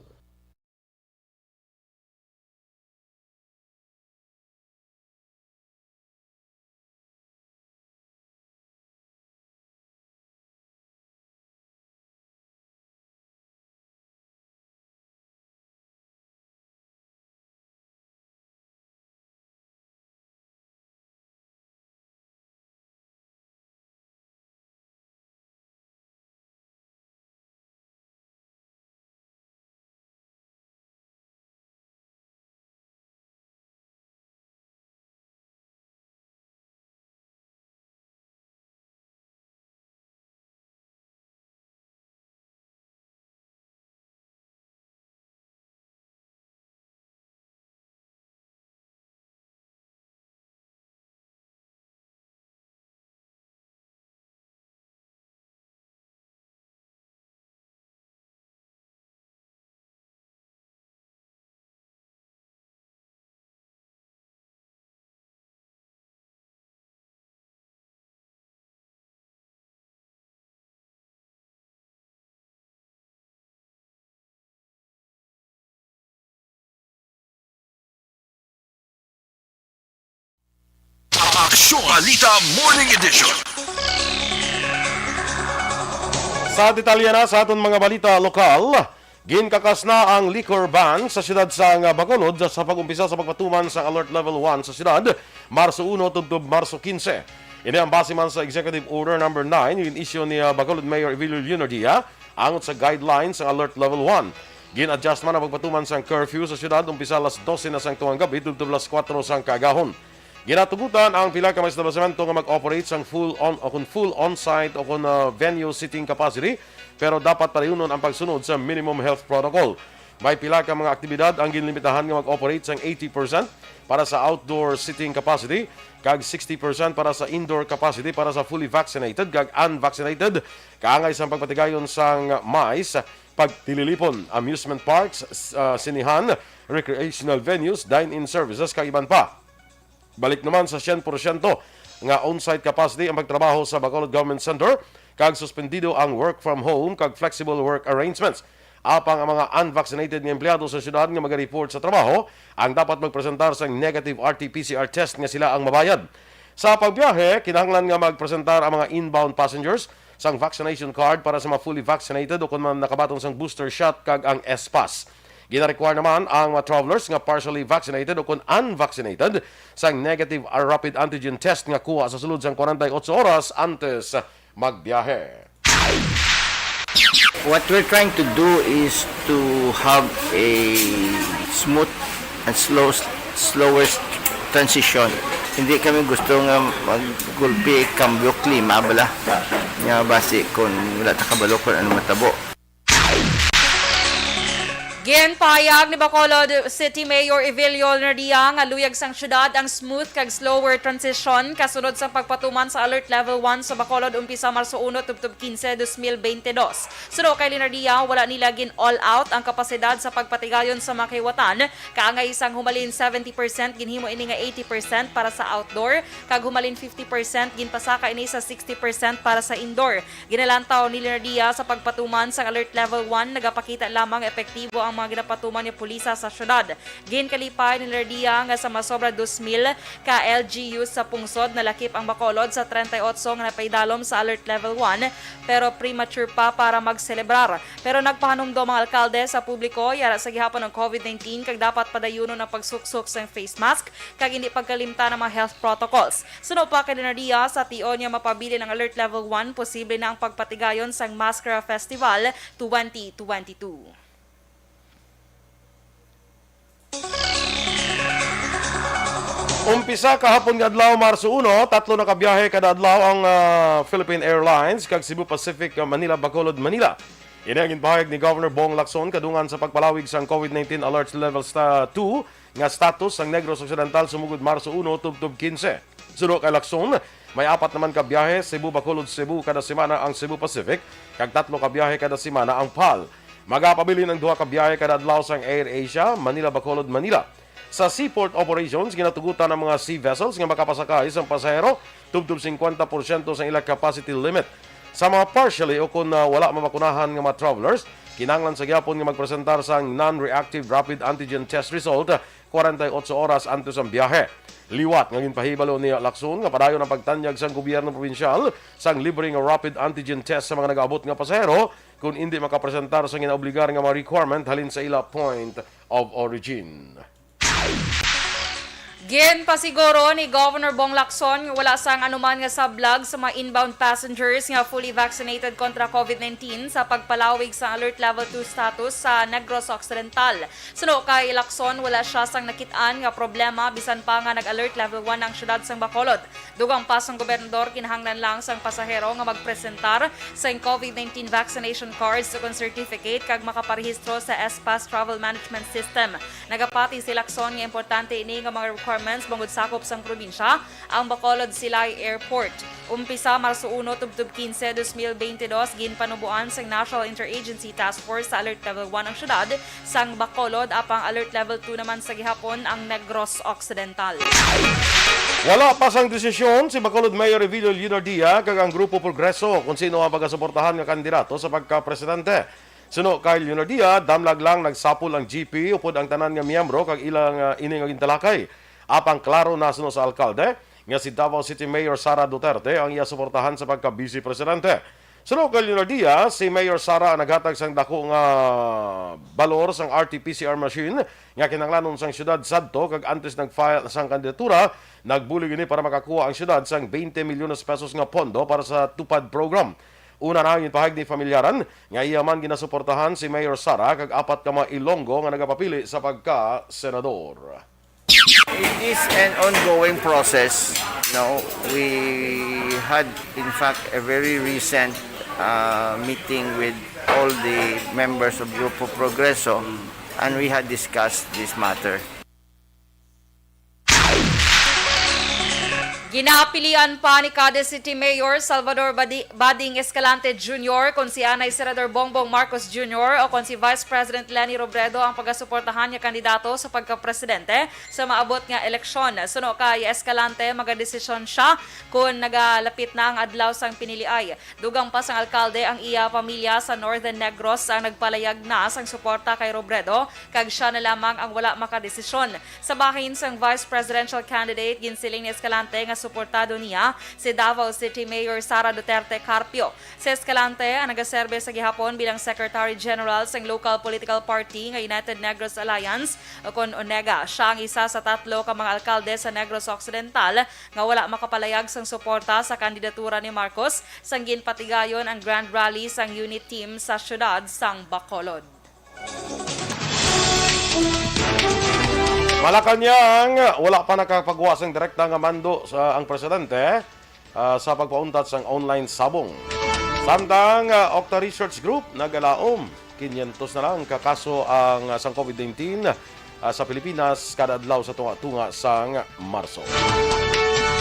Aksyon Balita Morning Edition. Sa detalye na sa aton mga balita lokal, ginkakas na ang liquor ban sa siyudad sa Bacolod sa pag-umpisa sa pagpatuman sa Alert Level 1 sa siyudad, Marso 1 tubtob Marso 15. Ini ang base man sa Executive Order No. 9 yung issue ni Bacolod Mayor Evilio Leonardia angot sa guidelines sa Alert Level 1. Gin-adjust man ang pagpatuman sa curfew sa siyudad umpisa alas 12 na sang tuwang gabi tubtob alas 4 sang kaagahon. Ginatugutan ang pila ka mga establishmento nga mag-operate sang full on-site o kung venue seating capacity pero dapat parehon ang pagsunod sa minimum health protocol. May pila ka mga aktibidad ang ginlimitahan nga mag-operate sang 80% para sa outdoor seating capacity kag 60% para sa indoor capacity para sa fully vaccinated kag unvaccinated. Kaangay sang pagpatigayon sang MICE, pagtililipon, amusement parks, sinihan, recreational venues, dine-in services kag iban pa. Balik naman sa 100% nga on-site capacity ang pagtrabaho sa Bacolod Government Center kag suspendido ang work from home kag flexible work arrangements. Apang ang mga unvaccinated nga empleyado sa syudad nga mag-report sa trabaho ang dapat magpresentar sa negative RT-PCR test nga sila ang mabayad. Sa pagbiyahe, kinahanglan nga magpresentar ang mga inbound passengers sang vaccination card para sa mga fully vaccinated o kung man nakabatong sang booster shot kag ang S-Pass. Gina-require naman ang mga travelers nga partially vaccinated o kung unvaccinated sa negative or rapid antigen test nga kuha sa sulod sang 48 oras antes magbiyahe. What we're trying to do is to have a smooth and slower transition. Hindi kami gusto nga maggulpi cambio klima bala. Nga basi kung wala ta kabalo kung ano matabo. Ginpahayag ni Bacolod City Mayor Evelio Nerdia nga luyag sang syudad ang smooth kag slower transition kasunod sa pagpatuman sa Alert Level 1 sa Bacolod umpisa Marso 1 tubtob 15, 2022. Suno kay Nerdia, wala nila gin all out ang kapasidad sa pagpatigayon sa makiwatan, kaangay isang humalin 70% ginhimo ini nga 80% para sa outdoor, kag humalin 50% ginpasaka ini sa 60% para sa indoor. Ginalantaw ni Nerdia sa pagpatuman sa Alert Level 1 nagapakita lamang epektibo ang mga ginapatuman ni pulisa sa syudad. Ginkalipay ni Nerdia nga sa masobra 2,000 ka LGUs sa pungsod nalakip ang Bacolod sa 38 nga napaidalom sa Alert Level 1 pero premature pa para magselebrar. Pero nagpahanumdo mga alkalde sa publiko yara sa gihapon ng COVID-19 kag dapat padayunon ang pagsuksok sa face mask kag hindi pagkalimtan ng mga health protocols. Suno pa kay Nerdia sa tion niya mapabili ng Alert Level 1 posible na ang pagpatigayon sa Mascara Festival 2022. Umpisa kahapon nga adlaw Marso 1, 3 na kabiyahe kada adlaw ang Philippine Airlines kag Cebu Pacific Manila Bacolod Manila. Ini ang ginpahayag ni Governor Bong Lacson kadungan sa pagpalawig sang COVID-19 Alert Level 2 nga status sang Negros Occidental sumugod Marso 1 tubtob 15. Suno kay Lacson, may 4 naman ka biyahe Cebu Bacolod Cebu kada semana ang Cebu Pacific kag 3 ka biyahe kada semana ang PAL. Magapabili ng 2 ka biyahe kada adlaw sang Air Asia Manila Bacolod Manila. Sa seaport operations, ginatugutan ng mga sea vessels nga makapasakay sa pasahero tubtob 50% sa ilang capacity limit. Sa mga partially o kung wala mamakunahan nga mga travelers, kinanglan sa gyapon nga magpresentar sa non-reactive rapid antigen test result 48 oras antes ang biyahe. Liwat nga ginpahibalo ni Lacson nga padayon ang pagtanyag sa gobyerno probinsyal sang libre nga rapid antigen test sa mga nag-abot nga pasahero kung hindi makapresentar sa ginaobligar nga mga requirement halin sa ila point of origin. Ginpasiguro ni Governor Bong Lacson wala sang anuman nga sablag sa mga inbound passengers nga fully vaccinated kontra COVID-19 sa pagpalawig sa Alert Level 2 status sa Negros Occidental. Suno kay Lacson, wala siya sang nakitaan nga problema bisan pa nga nag-Alert Level 1 ang syudad sang Bacolod. Dugang pa sang gobernador kinahanglan lang sang pasahero nga magpresentar sa COVID-19 vaccination cards o certificate kag makaparehistro sa S-Pass Travel Management System. Nagapati si Lacson nga importante ini nga mga requirements bangod sakop sang probinsya ang Bacolod Silay Airport. Umpisa Marso 1 tubtob 15, 2022 ginpanubuan sang National Interagency Task Force sa Alert Level 1 ang syudad sang Bacolod apang Alert Level 2 naman sa gihapon ang Negros Occidental. Wala pa sang desisyon si Bacolod Mayor Evelio Nerdia kag ang Grupo Progreso kung sino ang pagasuportahan nga kandidato sa pagka-presidente. Suno kay Nerdia, damlag lang nagsapol ang GP upod ang tanan nga miyembro kag ilang ini nga gintalakay. Apang klaro na suno sa alkalde nga si Davao City Mayor Sara Duterte ang iya suportahan sa pagka-vice presidente. Suno kay Nerdia, si Mayor Sara ang naghatag sang dako nga balor sang RT-PCR machine nga kinahanglanon sang syudad sadto kag antes nag-file sang kandidatura, nagbulig ini para makakuha ang syudad sang 20 milyones pesos nga pondo para sa tupad program. Una na ang pahag ni familyaran nga iya man ginasuportahan si Mayor Sara kag 4 ka mga Ilonggo nga nagapapili sa pagka-senador. It is an ongoing process. No, we had in fact a very recent meeting with all the members of Grupo Progreso, and we had discussed this matter. Ginapilian pa ni Cadiz City Mayor Salvador Bading Escalante Jr. kung si Anay Senador Bongbong Marcos Jr. o kung si Vice President Leni Robredo ang pagasuportahan niya kandidato sa pagka-presidente sa maabot nga eleksyon. Suno kay Escalante, magadesisyon siya kung nagalapit na ang adlaw sang piniliay. Dugang pa sang alkalde ang iya pamilya sa Northern Negros ang nagpalayag na sang suporta kay Robredo kag siya na lamang ang wala makadesisyon. Sa bahin sang Vice Presidential Candidate, ginsiling ni Escalante nga suportado niya si Davao City Mayor Sara Duterte Carpio. Si Escalante ang nagaserbe sa gihapon bilang Secretary General sa local political party nga United Negros Alliance o kon ONEGA. Siya ang isa sa 3 ka mga alkalde sa Negros Occidental nga wala makapalayag sang suporta sa kandidatura ni Marcos sang ginpatigayon ang Grand Rally sang unit team sa syudad sang Bacolod. Malacanang, wala pa nakapagawa sang direkta nga mando sa ang presidente sa pagpauntat sang online sabong. Samtang Octa Research Group nagalaom 500 na lang kakaso ang sang COVID-19 sa Pilipinas kada adlaw sa tunga-tunga sang Marso.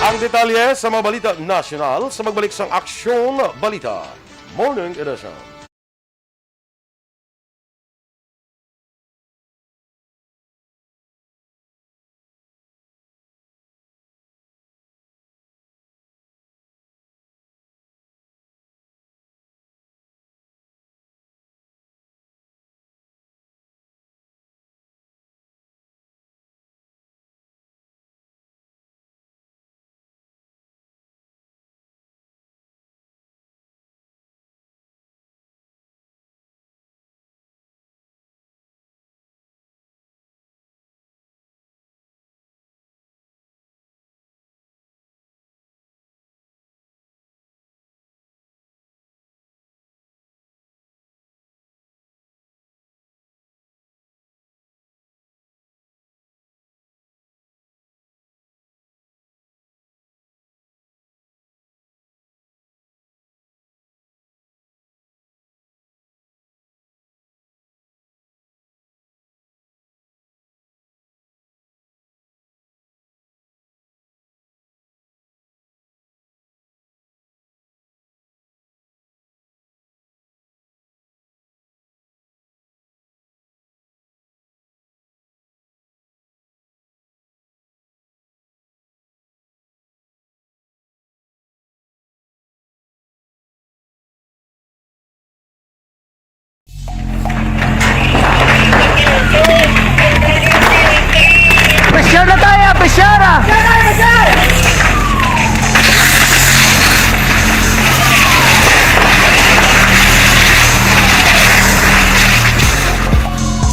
Ang detalye sa mga balita nasyonal sa magbalik sang Aksyon Balita Morning Edition.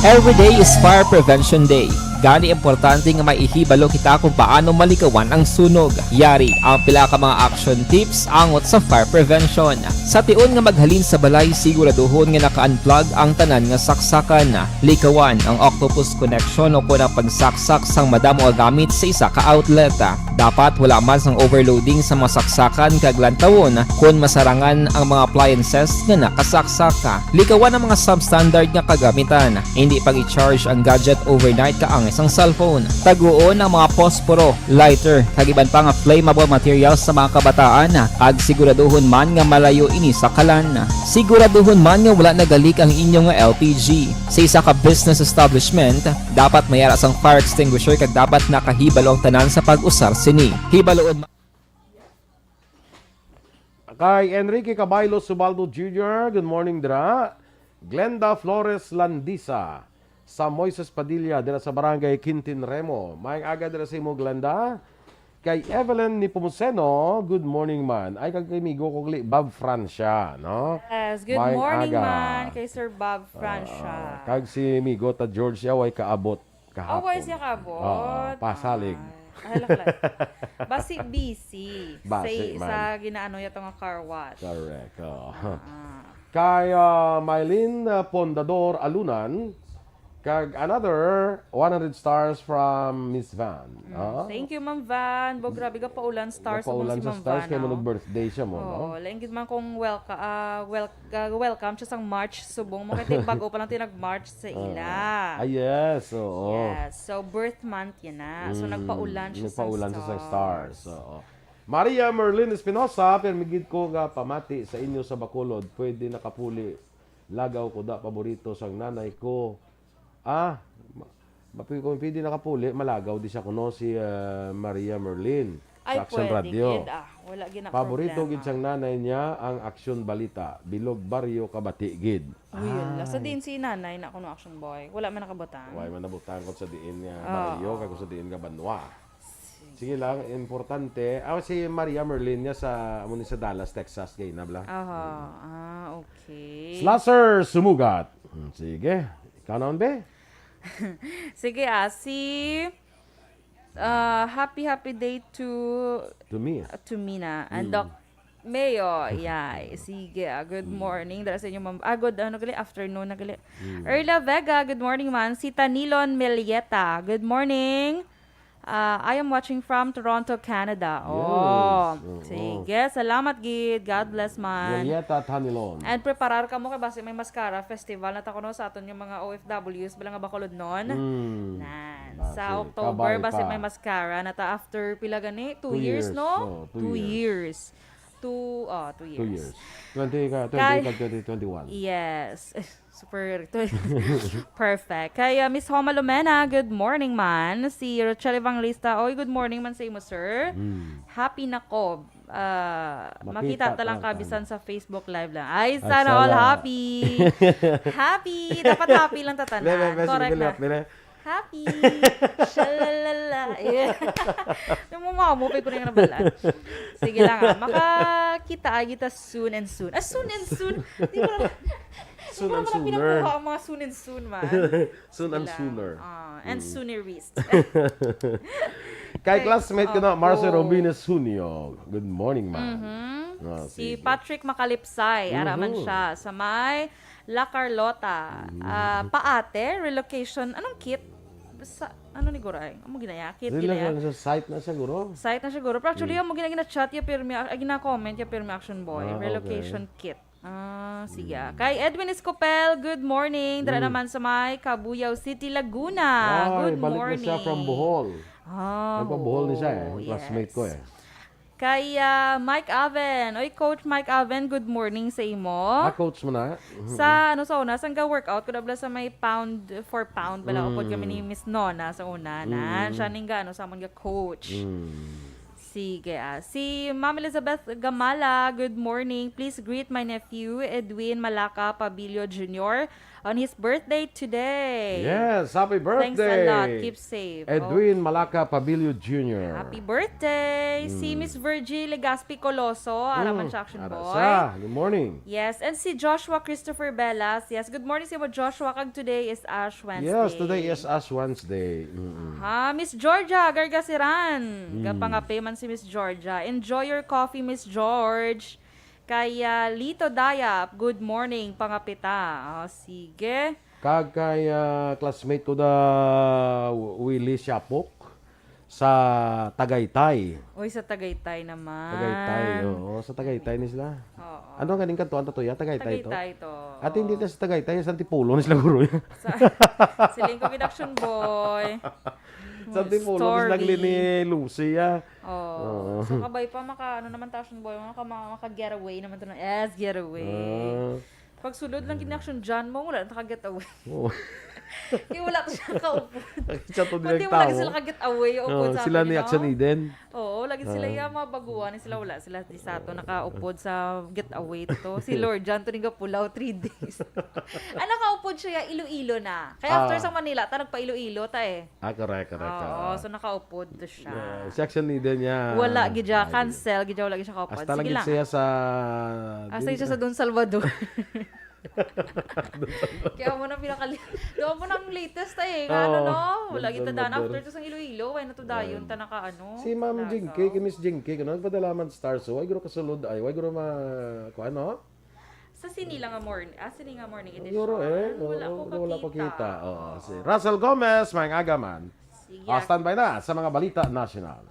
Every day is Fire Prevention Day. Gani importante nga maihibalo kita kung paano malikawan ang sunog. Yari ang pila ka mga action tips angot sa fire prevention. Sa tion nga maghalin sa balay, siguraduhon nga naka-unplug ang tanan nga saksakan. Likawan ang octopus connection o kung ang pagsaksak sang madamo nga gamit sa isa ka outlet. Dapat wala man sang overloading sa mga saksakan kag lantawon kung masarangan ang mga appliances nga nakasaksaka. Likawan ang mga substandard nga kagamitan. Hindi pag i-charge ang gadget overnight kaang isang cellphone. Taguon ang mga posporo, lighter, kag iban pa nga flammable materials sa mga kabataan. Ag siguraduhon man nga malayo ini sa kalan. Siguraduhon man nga wala nagalik ang inyong nga LPG. Sa isa ka business establishment, dapat mayara sang fire extinguisher kag dapat nakahibalo ang tanan sa pag-usar sini. Hibaloon Kay Enrique Cabaylo Subaldo Jr., good morning dra. Glenda Flores Landisa sa Moises Padilla dira sa Barangay Quintin Remo. Maayong aga dira sa imo Glenda. Kay Evelyn Nipomuceno, good morning man. Ay kag kay migo kog Bob Francia, no? Yes, good Maayong morning aga. man kay Sir Bob Francia. Kag si migo ta George Yaway kaabot kahapon. Away siya kabot. Pasalig. Ay, laklat. Basi busy. Basi, man. Sa ginaano yato nga car wash. Correct. Kay Mylene Pondador Alunan, kag another 100 stars from Miss Van. Thank you, Ma'am Van. Bo, grabe ka paulan stars mo Paulan si sa Ma'am stars Van. kay mo birthday siya mo, no? Oh, laing gid man kung welcome siya sang March subong mo kay bago pa lang tinag-March sa ila. Yes, oo. Yes. So birth month yan na. So nagpaulan siya Nagpaulan sang sa stars. Oo. Maria Merlin Espinosa, permigid ko nga pamati sa inyo sa Bacolod. Pwede nakapuli. Lagaw ko da paborito sang nanay ko. Kung pwede nakapuli, malagaw di siya kuno si Maria Merlin ay, sa Action pwede, Radio. Gid, wala gid na Paborito problema. gid siyang nanay niya ang Action Balita, Bilog Barrio Kabati gid. Will, sa din si nanay na kuno action boy. Wala man nakabutang. Way man nabutan ko sa diin nga Barrio kag sa diin nga Banwa. Sige lang, importante. Si Maria Merlin niya sa sa Dallas, Texas kay nabla. Okay. Slasher Sumugat. Sige. Ikaw naman be? Sige, si happy day to me. Mina and Doc Mayo. Yeah, sige. Good morning. Dala sa inyo, ma'am. Good afternoon na gali. Erla Vega, good morning man. Si Tanilon Melieta, good morning. I am watching from Toronto, Canada. Oh, Oo. sige. Salamat, Gid. God bless, man. Julieta at Hanilon. And preparar ka mo kay base may mascara festival na takono sa aton yung mga OFWs bala nga bakolod nun. Nan. Sa Base, October kabay base pa. may mascara na ta after pila gani? 2 2 years, years, no? oh, 2 years. 2 2 years. 20 Kay- 2021. Yes. Super. Perfect. Kaya Miss Homa Lumena, good morning man. Si Rochelle Evangelista, oy, good morning man sa imo, sir. Happy na ko. Makita ta lang ta- kabisan sa Facebook Live lang. Ay, Ay, sana all sana. happy. Happy. Dapat happy lang tatanan. Correct na. Happy. Shalalala. Yeah. Yung mga mo, ko rin nga nabalaan. Sige lang makakita kita soon and soon. Soon and soon. Di ko na, Soon di ko and naman sooner. pinakuha ang mga soon and soon, man. Soon and Sige lang. sooner. And soonerist. Kay classmate ko na, Marcel Opo. Robines Junio. Good morning, man. Si sige. Patrick Makalipsay, araman siya sa may La Carlota. Paate, relocation, anong kit? Ano ni Guray? Ano mo ginayakit? Sila lang sa site na siguro. Site na siguro. Pero actually, yung mo gina-chat, yung gina-comment, yung Pirmi Action Boy. Ah, okay. Relocation kit. Sige. Kay Edwin Escopel, good morning. Dara naman sa may Cabuyao City, Laguna. Ay, Good balik morning. na siya from Bohol. Nagpa-Bohol ni siya Oh, classmate ko eh. Kay Mike Aven. Oy, Coach Mike Aven, good morning sa imo. Coach mo na. Sa una, sang ga-workout, kuda bala sa may pound for pound, bala upod kami ni Miss Nona sa una. Siya ning sa amon ga coach. Sige. Si Ma'am Elizabeth Gamala, good morning. Please greet my nephew, Edwin Malaka Pabilio Jr. on his birthday today. Yes, happy birthday. Thanks a lot. Keep safe. Edwin Malaka Pabilio Jr. Happy birthday! Si Miss Virgie Legaspi Coloso, araman siya Action Boy. Arasa, good morning. Yes, and si Joshua Christopher Bellas. Yes, good morning sa mo Joshua. Kag today is Ash Wednesday. Yes, today is Ash Wednesday. Miss Georgia Gargasiran. Gapangape man si Miss Georgia. Enjoy your coffee, Miss George. Kaya Lito Dayap, good morning, pangapita. Sige. Kay classmate ko da Willie Siapok sa Tagaytay. Uy, sa Tagaytay naman. Tagaytay, oo. Sa Tagaytay ni sila. Oo. Ano ganing kantuan to ya? Tagaytay to? Tagaytay to. At hindi na sa Tagaytay, sa Antipolo ni sila guro. Siling ko Action Boy. Sa Antipolo ni sila ni Lucy ya. Oh. So kabay pa naman Action Boy, maka getaway naman to ng getaway. Pag sulod lang kini-action John mo, wala na ka-get away. Oo. Kaya wala to siya kaupo. Sa to Kundi nilang wala tao. sila ka-get away upod sa Sila amin, ni no? Action Eden. Oo, lagi sila yung mga baguhan. Sila wala. Sila di sa ato nakaupod sa get away to. Si Lord John to nga pulaw 3 days. Nakaupod siya Iloilo na. Kaya after sa Manila, ta nagpa Iloilo ta eh. Correct. Oo, so nakaupod to siya. Si Action Eden niya. Wala gidya cancel, gidya wala gidya kaupod. Hasta Sige lagi lang. siya sa... Asa siya sa Don Salvador. Kaya mo na doon mo nang latest eh. Ano no? Wala kita dan after to sa Iloilo. Why na to dayon ta naka ano? Si Ma'am Jinky, kay Miss Jinky, kung nagpadalaman star so, ay guro kasulod, ay, ay guro kung ano? Sa sini lang nga morning. Sini nga morning edition. Guro Wala ko kita. kita. Oo, si Russell Gomez, mga agaman. Sige. Standby na sa mga balita national.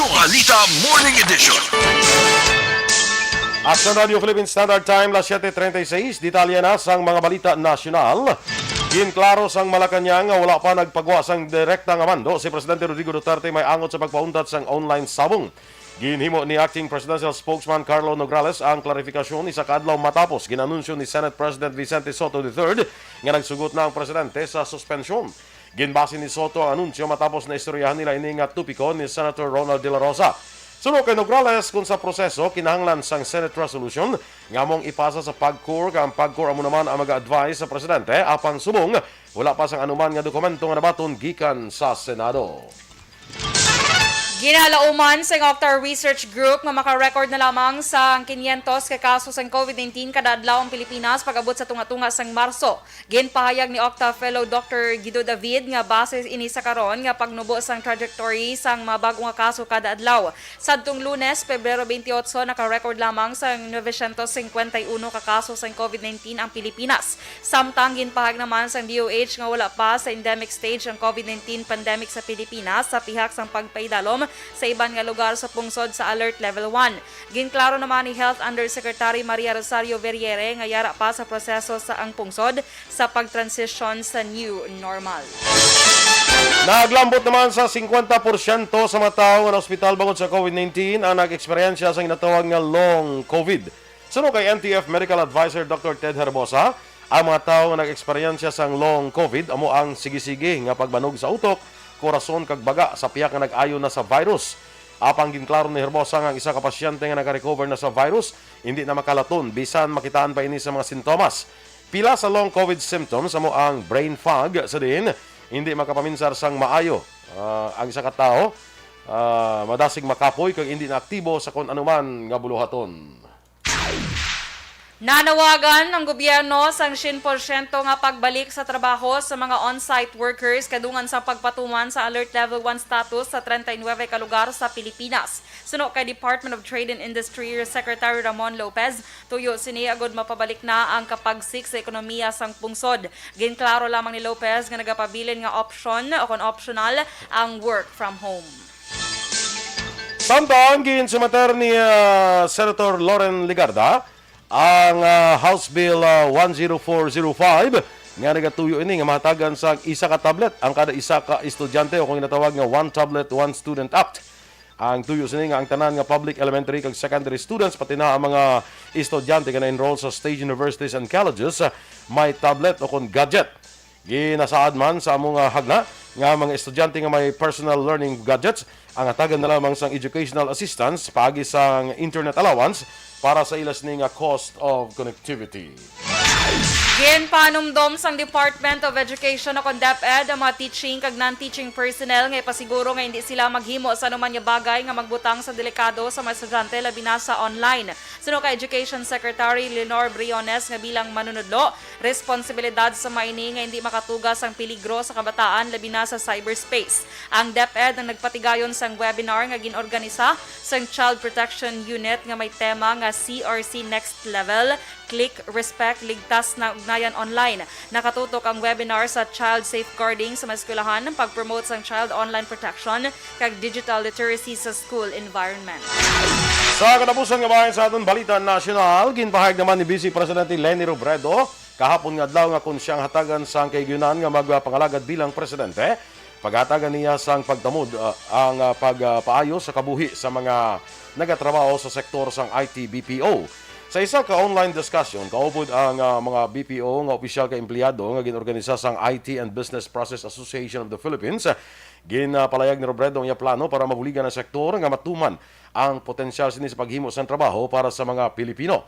Aksyon Balita Morning Edition. Action Radio Philippine Standard Time, las 7:36. Detalye na sang mga balita nasyonal. Ginklaro sang Malacanang nga wala pa nagpagawa sang direktang amando si Presidente Rodrigo Duterte may angot sa pagpaundat sang online sabong. Ginhimo ni Acting Presidential Spokesman Carlo Nograles ang klarifikasyon isa kadlaw matapos ginanunsyo ni Senate President Vicente Soto III nga nagsugot na ang presidente sa suspensyon. Ginbase ni Soto ang anunsyo matapos na istoryahan nila ini nga tupiko ni Senator Ronald De La Rosa. Sunod kay Nograles kung sa proseso kinahanglan sang Senate resolution nga mong ipasa sa PAGCOR ang PAGCOR amo naman ang mag-advise sa presidente apan subong wala pa sang anuman nga dokumento nga nabaton gikan sa Senado. Ginalauman sa Octar Research Group nga makarecord na lamang sa 500 ka kaso sa COVID-19 kada adlaw ang Pilipinas pag-abot sa tunga-tunga sang Marso. Ginpahayag ni Octa fellow Dr. Guido David nga base ini sa karon nga pagnubo sang trajectory sang mga bagong nga kaso kada adlaw. Sadtong Lunes, Pebrero 28, naka-record lamang sa 951 ka kaso sa COVID-19 ang Pilipinas. Samtang ginpahayag naman sang DOH nga wala pa sa endemic stage ang COVID-19 pandemic sa Pilipinas sa pihak sang pagpaidalom sa iban nga lugar sa pungsod sa Alert Level 1. Ginklaro naman ni Health Undersecretary Maria Rosario Verriere nga yara pa sa proseso sa ang pungsod sa pagtransition sa new normal. Naglambot naman sa 50% sa mga tao nga ospital bangod sa COVID-19 ang nag-eksperyensya sa ginatawag nga long COVID. Suno kay NTF Medical Advisor Dr. Ted Herbosa, ang mga tao nga nag-eksperyensya sa long COVID amo ang sige-sige nga pagbanog sa utok, korason kag baga sa piyak nga nag-ayo na sa virus. Apang ginklaro ni Herbosa nga ang isa ka pasyente nga naka-recover na sa virus, hindi na makalaton bisan makitaan pa ini sa mga sintomas. Pila sa long COVID symptoms amo ang brain fog sa din, hindi makapaminsar sang maayo. Ang isa ka tawo madasig makapoy kag hindi na aktibo sa kun anuman nga buluhaton. Nanawagan ng gobyerno sang 100% nga pagbalik sa trabaho sa mga on-site workers kadungan sa pagpatuman sa Alert Level 1 status sa 39 ka lugar sa Pilipinas. Suno kay Department of Trade and Industry Secretary Ramon Lopez, tuyo sini agud mapabalik na ang kapagsik sa ekonomiya sang pungsod. Ginklaro lamang ni Lopez nga nagapabilin nga option o kon optional ang work from home. Samtang ginsumater ni Senator Loren Ligarda ang House Bill 10405 nga nagatuyo ini nga mahatagan sa isa ka tablet ang kada isa ka estudyante o kung ginatawag nga One Tablet, One Student Act. Ang tuyo sini nga ang tanan nga public, elementary kag secondary students pati na ang mga estudyante nga na-enroll sa state universities and colleges may tablet o kung gadget. Ginasaad man sa among hagna nga mga estudyante nga may personal learning gadgets ang hatagan na lamang sang educational assistance paagi sang internet allowance para sa ilas ni nga cost of connectivity. Ginpanumdom sang Department of Education o DepEd ang mga teaching kag non-teaching personnel nga ipasiguro nga hindi sila maghimo sa anuman nga bagay nga magbutang sa delikado sa mga estudyante labi na sa online. Suno kay Education Secretary Leonor Briones nga bilang manunudlo, responsibilidad sa maini nga hindi makatugas ang peligro sa kabataan labi na sa cyberspace. Ang DepEd ang nagpatigayon sang webinar nga ginorganisa sang Child Protection Unit nga may tema nga CRC Next Level, Click, Respect, Ligtas na ugnayan online. Nakatutok ang webinar sa child safeguarding sa mga eskwelahan, pag-promote sang child online protection, kag digital literacy sa school environment. Sa katapusan nga bahin sa aton balita nasyonal, ginpahayag naman ni Vice Presidente Leni Robredo kahapon nga adlaw nga kun siyang hatagan sang kaigyonan nga magpangalagad bilang presidente. Paghatagan niya sang pagtamod ang pagpaayo sa kabuhi sa mga nagatrabaho sa sektor sang IT BPO. Sa isa ka online discussion, kaupod ang mga BPO nga opisyal ka empleyado nga ginorganisa sang IT and Business Process Association of the Philippines. Ginapalayag ni Robredo ang iya plano para mabuligan ang sektor nga matuman ang potensyal sini sa paghimo sa trabaho para sa mga Pilipino.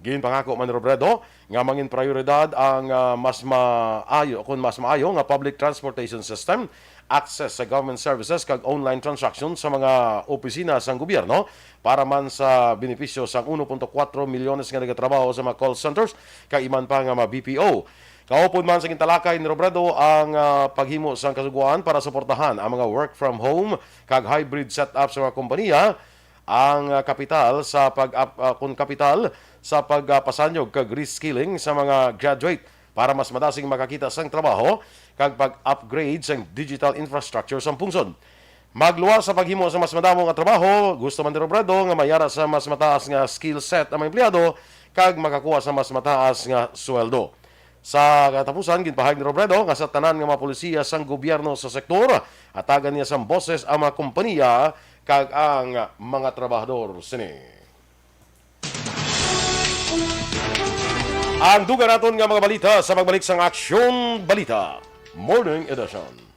Ginpangako man ni Robredo nga mangin prioridad ang mas maayo nga public transportation system, access sa government services kag online transaction sa mga opisina sang gobyerno para man sa benepisyo sang 1.4 milyones nga nagatrabaho sa mga call centers kag iman pa nga mga BPO. Kaupod man sa gintalakay ni Robredo ang paghimo sang kasuguan para suportahan ang mga work from home kag hybrid setup sa mga kompanya, ang kapital sa pagpasanyog kag reskilling sa mga graduate para mas madasing makakita sang trabaho kag pag-upgrade sang digital infrastructure sa pungsod. Magluwas sa paghimo sa mas madamo nga trabaho, gusto man ni Robredo nga mayara sa mas mataas nga skill set ang mga empleyado kag makakuha sa mas mataas nga sweldo. Sa katapusan, ginpahayag ni Robredo nga sa tanan nga mga polisiya sang gobyerno sa sektor, atagan niya sang boses ang mga kompanya kag ang mga trabahador sini. Ang duga naton nga mga balita sa pagbalik sang Aksyon Balita Morning Edition.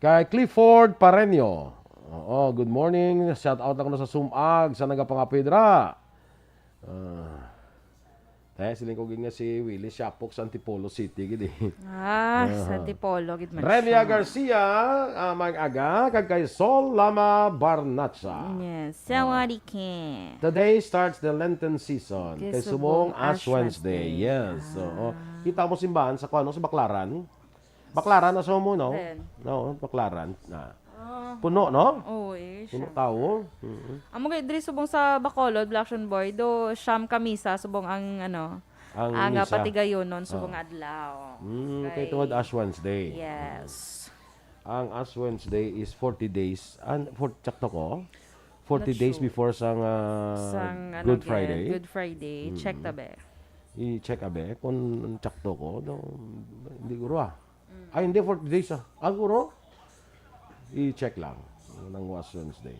Kay Clifford Pareño. Oo, good morning. Shout out ako na sa Sumag sa nagapangapidra. Siling ko nga si Willie Shapok sa Antipolo City gid. Sa Antipolo gid man. Renia Garcia, mag-aga kag kay Sol Lama Barnacha. Yes, sawadee. Today starts the Lenten season. Kay Kay subong subong Ash Wednesday. Yes. So, kita mo simbahan sa kuno sa Baclaran. Baclaran na mo, no? No, Baclaran. Puno, no? Oo, Puno tao. Amo kay diri subong sa Bacolod, Black Action Boy, do siyam kamisa subong ang Ang aga misa. patigayon non subong adlaw. Kay tungod Ash Wednesday. Yes. Ang Ash Wednesday is 40 days. Tsakto ko? 40 Not days sure. before sang Good Friday. Good Friday. Check tabe. I-check abe kung tsakto ko. Hindi guro Ay, hindi 40 days guro? I-check lang. Ng Ash Wednesday.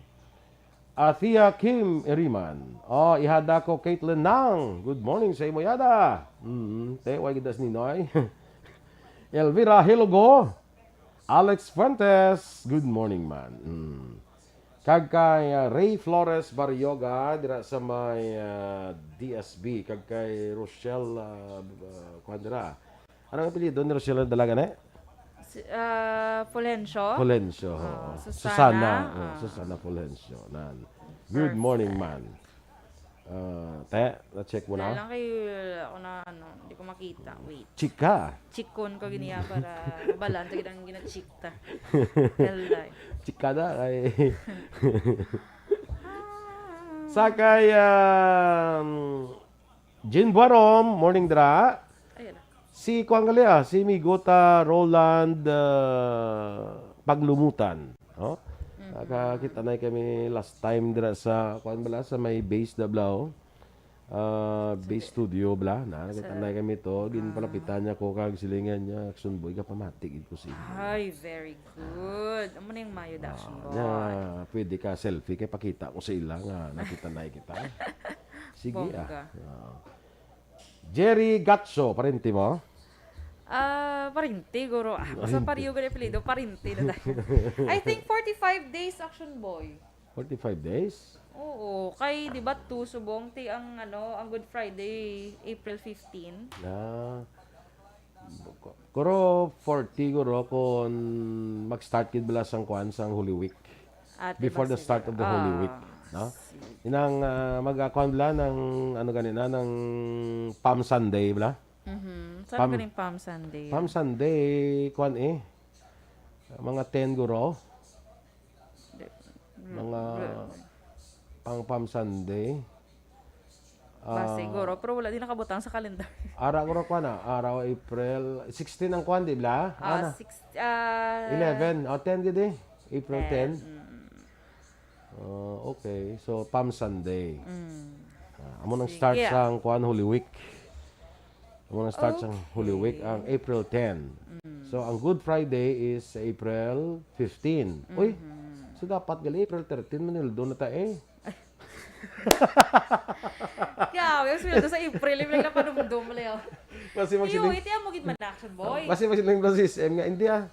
Thea Kim Eriman. Ihada ko Caitlin Nang. Good morning sa imo yada. Te, wag gidas ni Noy. Elvira Hilogo. Alex Fuentes. Good morning, man. Kag kay Ray Flores Barrioga dira sa may DSB. Kag kay Rochelle Quadra. Anong apelyido ni Rochelle dalaga na? Fulgencio. Fulgencio. Susana. Susana Fulgencio. Good morning, man. Na-check mo Wala na? lang kay ako na hindi ko makita. Wait. Chika. Chikon ko giniya para balance gid ang ginachikta. Kalay. Chika na. Ay. Sakay Jin Buarom, morning dra. Ayun. Si Kuanggalia, si Migota Roland Paglumutan. Nakakita na kami last time dira sa sa may base Dablao. Base studio bla na nakita na kami to din palapitan niya ko kag silingan niya Action Boy ka pamatig ko siya. Ay, very good. Amo na yung Mayo Action Boy. Pwede ka selfie kay pakita ko sa ila nga nakita na kita. Sige Bongga. Jerry Gatso, parente mo? Parinti, guro. Basta pariyo ganyan apelido, parinti na tayo. I think 45 days, Action Boy. 45 days? Oo. Kay, di ba, 2 subong, ang Good Friday, April 15. Kuro 40 guro kung mag-start kid bala sang kwan sang Holy Week. Before the start of the Holy Week. No? Inang mag-kwan bala ng ganina ng Palm Sunday bala. Saan ka rin Palm Sunday? Palm Sunday, kwan mga 10 guro. Mga pang Sunday. Siguro, pero wala din nakabutang sa kalendar. Araw ko na, araw April 16 ang kwan, di ba? Ano? 11 o 10 gid eh. April 10. Okay, so Palm Sunday. Amo nang start Sige. sa kwan Holy Week. Amo nang start sa Holy Week ang April 10. So ang Good Friday is April 15. Uy, so dapat gali April 13 man doon na ta eh. Yeah, yung sweldo sa April, yung lang napanumdum mo lang. Kasi Iyo, magsiling iti ang mugid man action, boy. kasi magsiling sa system nga hindi ah.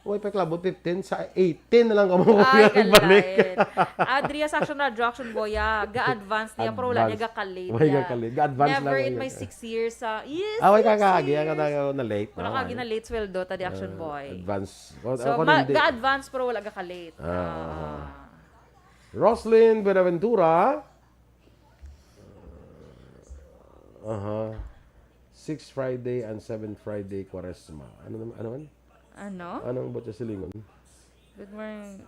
Uy, pa klabo 15 sa 18 na lang kamo Ay, balik. kalain. Adria sa action na action, boy, ga-advance niya, pero wala niya ga-kalate. Wala niya ga-kalate. Ga-advance Never lang in niya. my 6 years, yes, Away 6 kakagi years. ka na late. Wala kagi na late sweldo, tadi action, boy. Advance. So, Ako hindi. ga-advance, pero wala ga-kalate. Roslyn Benaventura. 6 Friday and 7 Friday Quaresma. Ano man? Ano? Anong botya silingon? Good morning.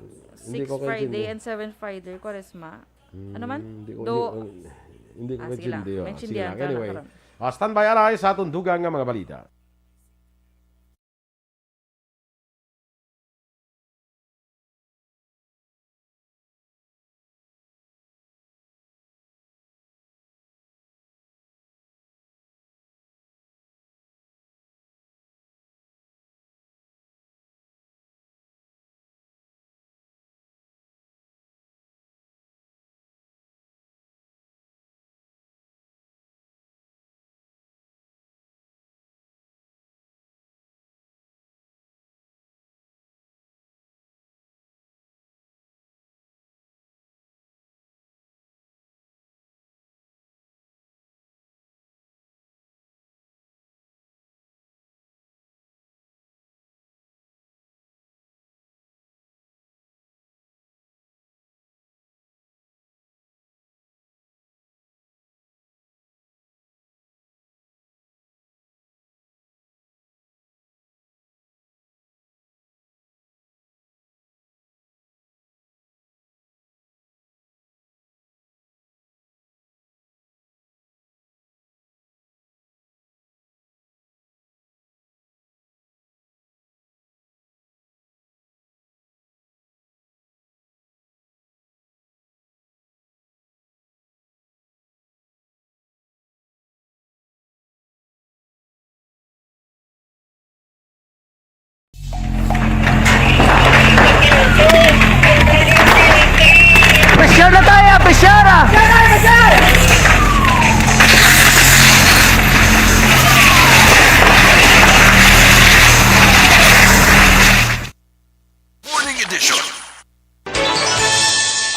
Hindi 6 ko Friday kaintindi. and 7 Friday, Quaresma. Ano man? Hindi ko hindi ko sige lang. maintindihan. Sige Maintindihan lang. ka na Anyway, karon. standby aray sa atong dugang nga mga balita. Morning edition.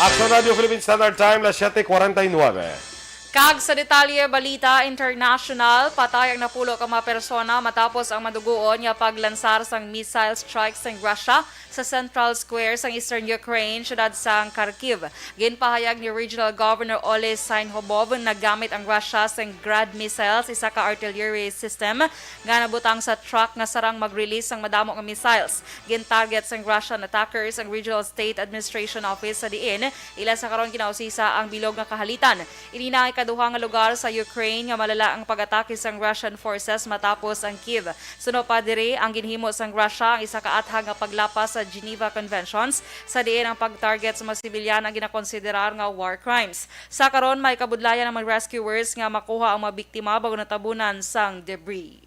Action Radio Philippine Standard Time, las 7:49. Kag sa detalye balita international, patay ang napulo ka mga persona matapos ang madugoon nga paglansar sang missile strikes ng Russia sa Central Square sang Eastern Ukraine, syudad sang Kharkiv. Ginpahayag ni Regional Governor Ole Sainhobov na gamit ang Russia sang Grad missiles, isa ka artillery system nga nabutang sa truck nga sarang mag-release sang madamo nga missiles. Gin-target sang Russian attackers ang Regional State Administration Office sa diin, ila sa karon kinausisa ang bilog nga kahalitan. Ininay kaduha nga lugar sa Ukraine nga malala ang pag-atake sang Russian forces matapos ang Kiev. Suno pa diri ang ginhimo sang Russia ang isa ka athang nga paglapas sa Geneva Conventions sa diin ang pag-target sa mga sibilyan ang ginakonsiderar nga war crimes. Sa karon may kabudlayan ng mga rescuers nga makuha ang mga biktima bago natabunan sang debris.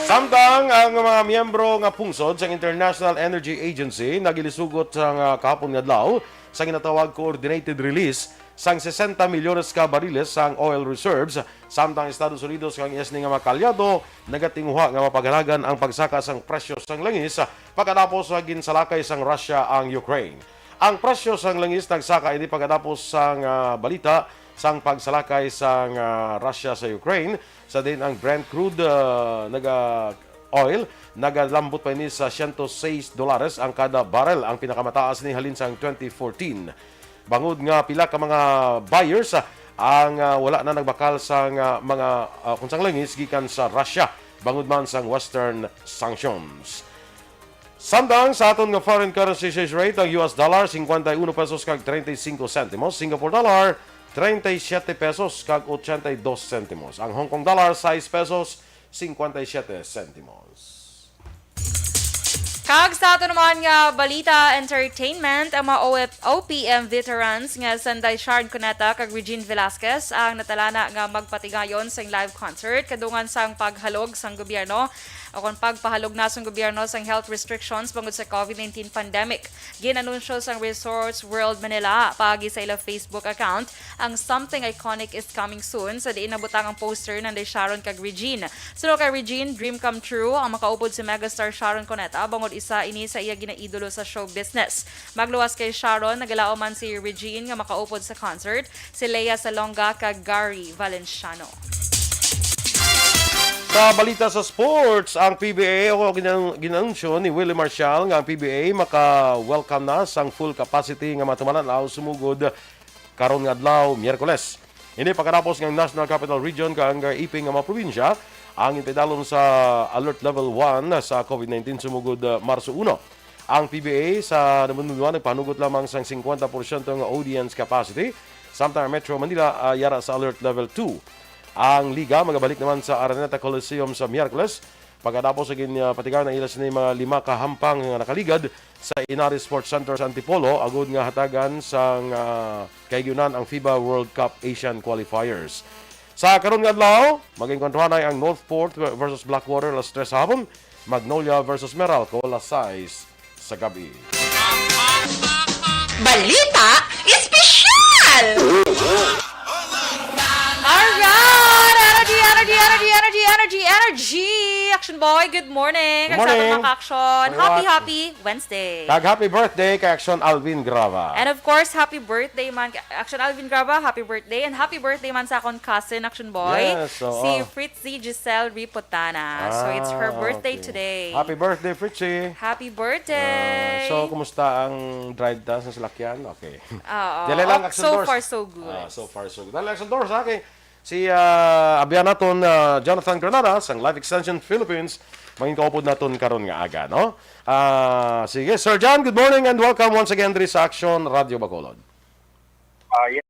Samtang ang mga miyembro nga pungsod sa International Energy Agency nagilisugot sa kahapon nga adlaw sa ginatawag coordinated release sang 60 milyones ka bariles sang oil reserves, samtang Estados Unidos kang isni nga makalyado nagatinguha nga mapagalagan ang pagsaka sang presyo sang langis pagkatapos sa ginsalakay sang Russia ang Ukraine. Ang presyo sang langis nagsaka ini pagkatapos sang balita sang pagsalakay sang Russia sa Ukraine, sa din ang Brent crude oil nagalambot pa ini sa $106 ang kada barrel, ang pinakamataas ni halin sang 2014. Bangod nga pila ka mga buyers ang wala na nagbakal sang mga kunsang langis gikan sa Russia bangod man sang Western sanctions. Samtang sa aton nga foreign currency exchange rate, ang US dollar 51 pesos kag 35 centimos, Singapore dollar 37 pesos kag 82 centimos. Ang Hong Kong dollar 6 pesos 57 centimos. Kag sa ato naman nga balita entertainment, ang mga OPM veterans nga Sanday Shard Cuneta kag Regine Velasquez ang natalana nga magpatigayon sa live concert kadungan sang paghalog sang gobyerno o kung pagpahalog na sang gobyerno sang health restrictions bangod sa COVID-19 pandemic. Ginanunsyo sang Resorts World Manila pagi sa ilang Facebook account ang Something Iconic is Coming Soon sa diin nabutang ang poster ng Sharon kag Regine. Suno kay Regine, dream come true ang makaupod si megastar Sharon Cuneta bangod isa ini sa iya ginaidolo sa show business. Magluwas kay Sharon, nagalao man si Regine nga makaupod sa concert, si Lea Salonga kag Gary Valenciano. Sa balita sa sports, ang PBA o ginanunsyo ni Willie Marshall nga ang PBA maka-welcome na sang full capacity nga matumalanaw sumugod karon nga adlaw Miyerkules. Ini pagkatapos ng National Capital Region kang iping nga mga probinsya ang intidalon sa Alert Level 1 sa COVID-19 sumugod Marso 1. Ang PBA sa namunduan nagpanugot lamang sang 50% ng audience capacity, samtang Metro Manila yara sa Alert Level 2. Ang liga magabalik naman sa Araneta Coliseum sa Miyerkules pagkatapos sa patigaw ng ilas ni mga 5 kahampang nga nakaligad sa Inari Sports Center sa Antipolo agud nga hatagan sang kaigunan ang FIBA World Cup Asian Qualifiers. Sa karon nga adlaw, mag-engkontrohan ay ang Northport versus Blackwater alas 3 sa hapon, Magnolia versus Meralco alas 6 sa gabi. Balita Espesyal! Alright! Energy! Action Boy, good morning! Good morning! Kagsabot mga ka-action. Happy Wednesday! Kag happy birthday kay Action Alvin Grava. And of course, happy birthday man Action Alvin Grava, happy birthday. And happy birthday man sa akong cousin, Action Boy, Yes, oo. si Fritzy Giselle Ripotana. So it's her birthday okay. today. Happy birthday, Fritzy. Happy birthday! So, kumusta ang drive dance ng salakyan? Okay. Oo. Dali lang, Action So Doors. far, so good. So far, so good. Dali lang, Action Doors, okay. Si abiyan naton Jonathan Granada sang Life Extension Philippines mangin kaupod naton karon nga aga, no? Sige, Sir John, good morning and welcome once again diri sa Action Radio Bacolod. Yes.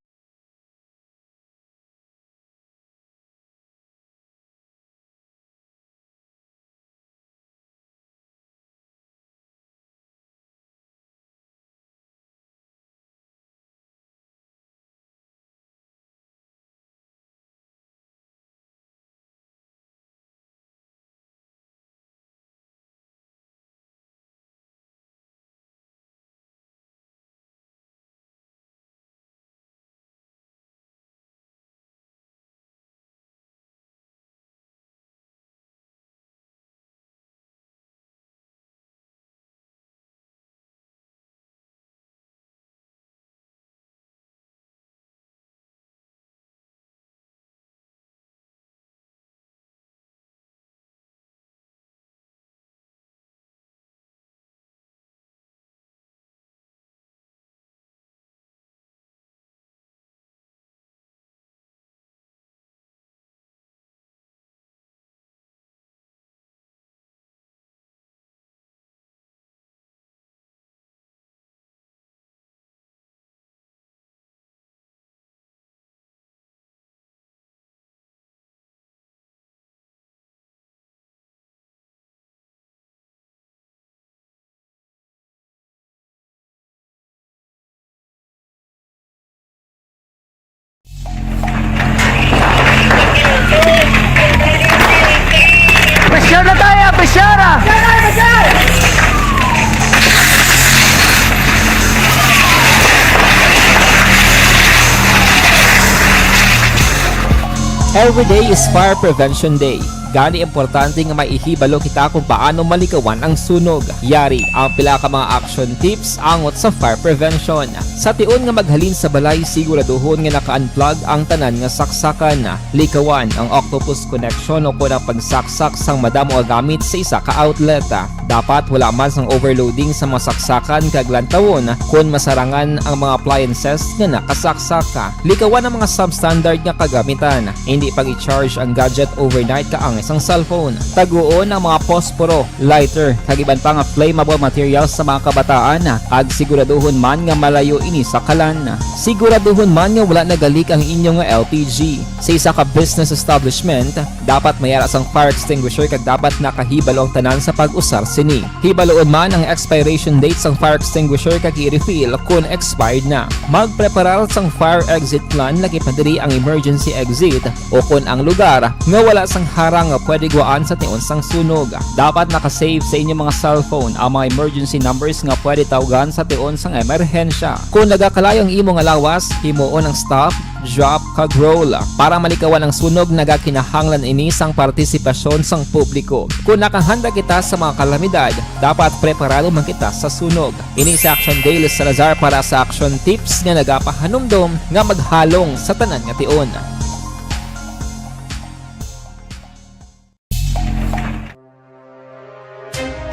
Every day is Fire Prevention Day. Gani importante nga maihibalo kita kung paano malikawan ang sunog. Yari ang pila ka mga action tips angot sa fire prevention. Sa tion nga maghalin sa balay, siguraduhon nga naka-unplug ang tanan nga saksakan. Likawan ang octopus connection o kung ang pagsaksak sang madamo nga gamit sa isa ka outlet. Dapat wala man sang overloading sa mga saksakan kag lantawon kung masarangan ang mga appliances nga nakasaksaka. Likawan ang mga substandard nga kagamitan. Hindi pag i-charge ang gadget overnight kaang sang cellphone. Taguon ang mga posporo, lighter, kag iban pa nga flammable materials sa mga kabataan kag siguraduhon man nga malayo ini sa kalan. Siguraduhon man nga wala nagalik ang inyong LPG. Sa isa ka business establishment, dapat mayara sang fire extinguisher kag dapat nakahibalo ang tanan sa pag-usar sini. Hibaloon man ang expiration date sang fire extinguisher kag i-refill kung expired na. Magpreparar sang fire exit plan lagi pa diri ang emergency exit o kung ang lugar nga wala sang harang nga pwede guaan sa tiun sang sunog. Dapat nakasave sa inyong mga cellphone ang mga emergency numbers nga pwede tawagan sa tiun sang emerhensya. Kung nagakalayang imong alawas, himuon ang stop, drop kag roll para malikawan ang sunog. Nagakinahanglan ini sang partisipasyon sang publiko. Kung nakahanda kita sa mga kalamidad, dapat preparado man kita sa sunog. Ini sa Action Daily Salazar para sa action tips nga nagapahanumdom nga maghalong sa tanan nga tion.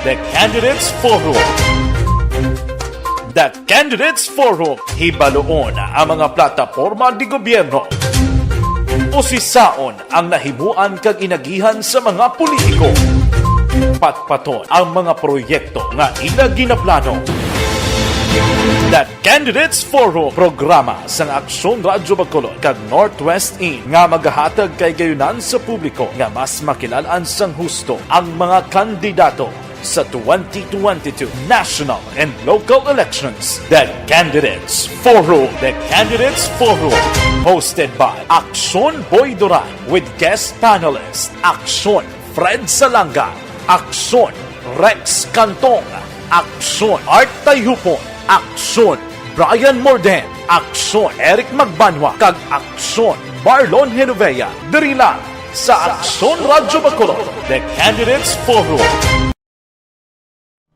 The Candidates Forum. The Candidates Forum, hibaloon ang mga plataporma di gobyerno. Usisaon ang nahimuan kag inagihan sa mga politiko. Patpaton ang mga proyekto nga ila ginaplano. The Candidates Forum, programa sang Aksyon Radyo Bacolod kag Northwest In nga magahatag kay gayunan sa publiko nga mas makilalaan sang husto ang mga kandidato sa 2022 national and local elections. The Candidates Forum. The Candidates Forum. Hosted by Aksyon Boy Duran with guest panelist Aksyon Fred Salanga, Aksyon Rex Cantong, Aksyon Art Tayupon, Aksyon Brian Morden, Aksyon Eric Magbanwa, kag Aksyon Marlon Genovea. Diri lang sa Aksyon Radyo Bacolod. The Candidates Forum.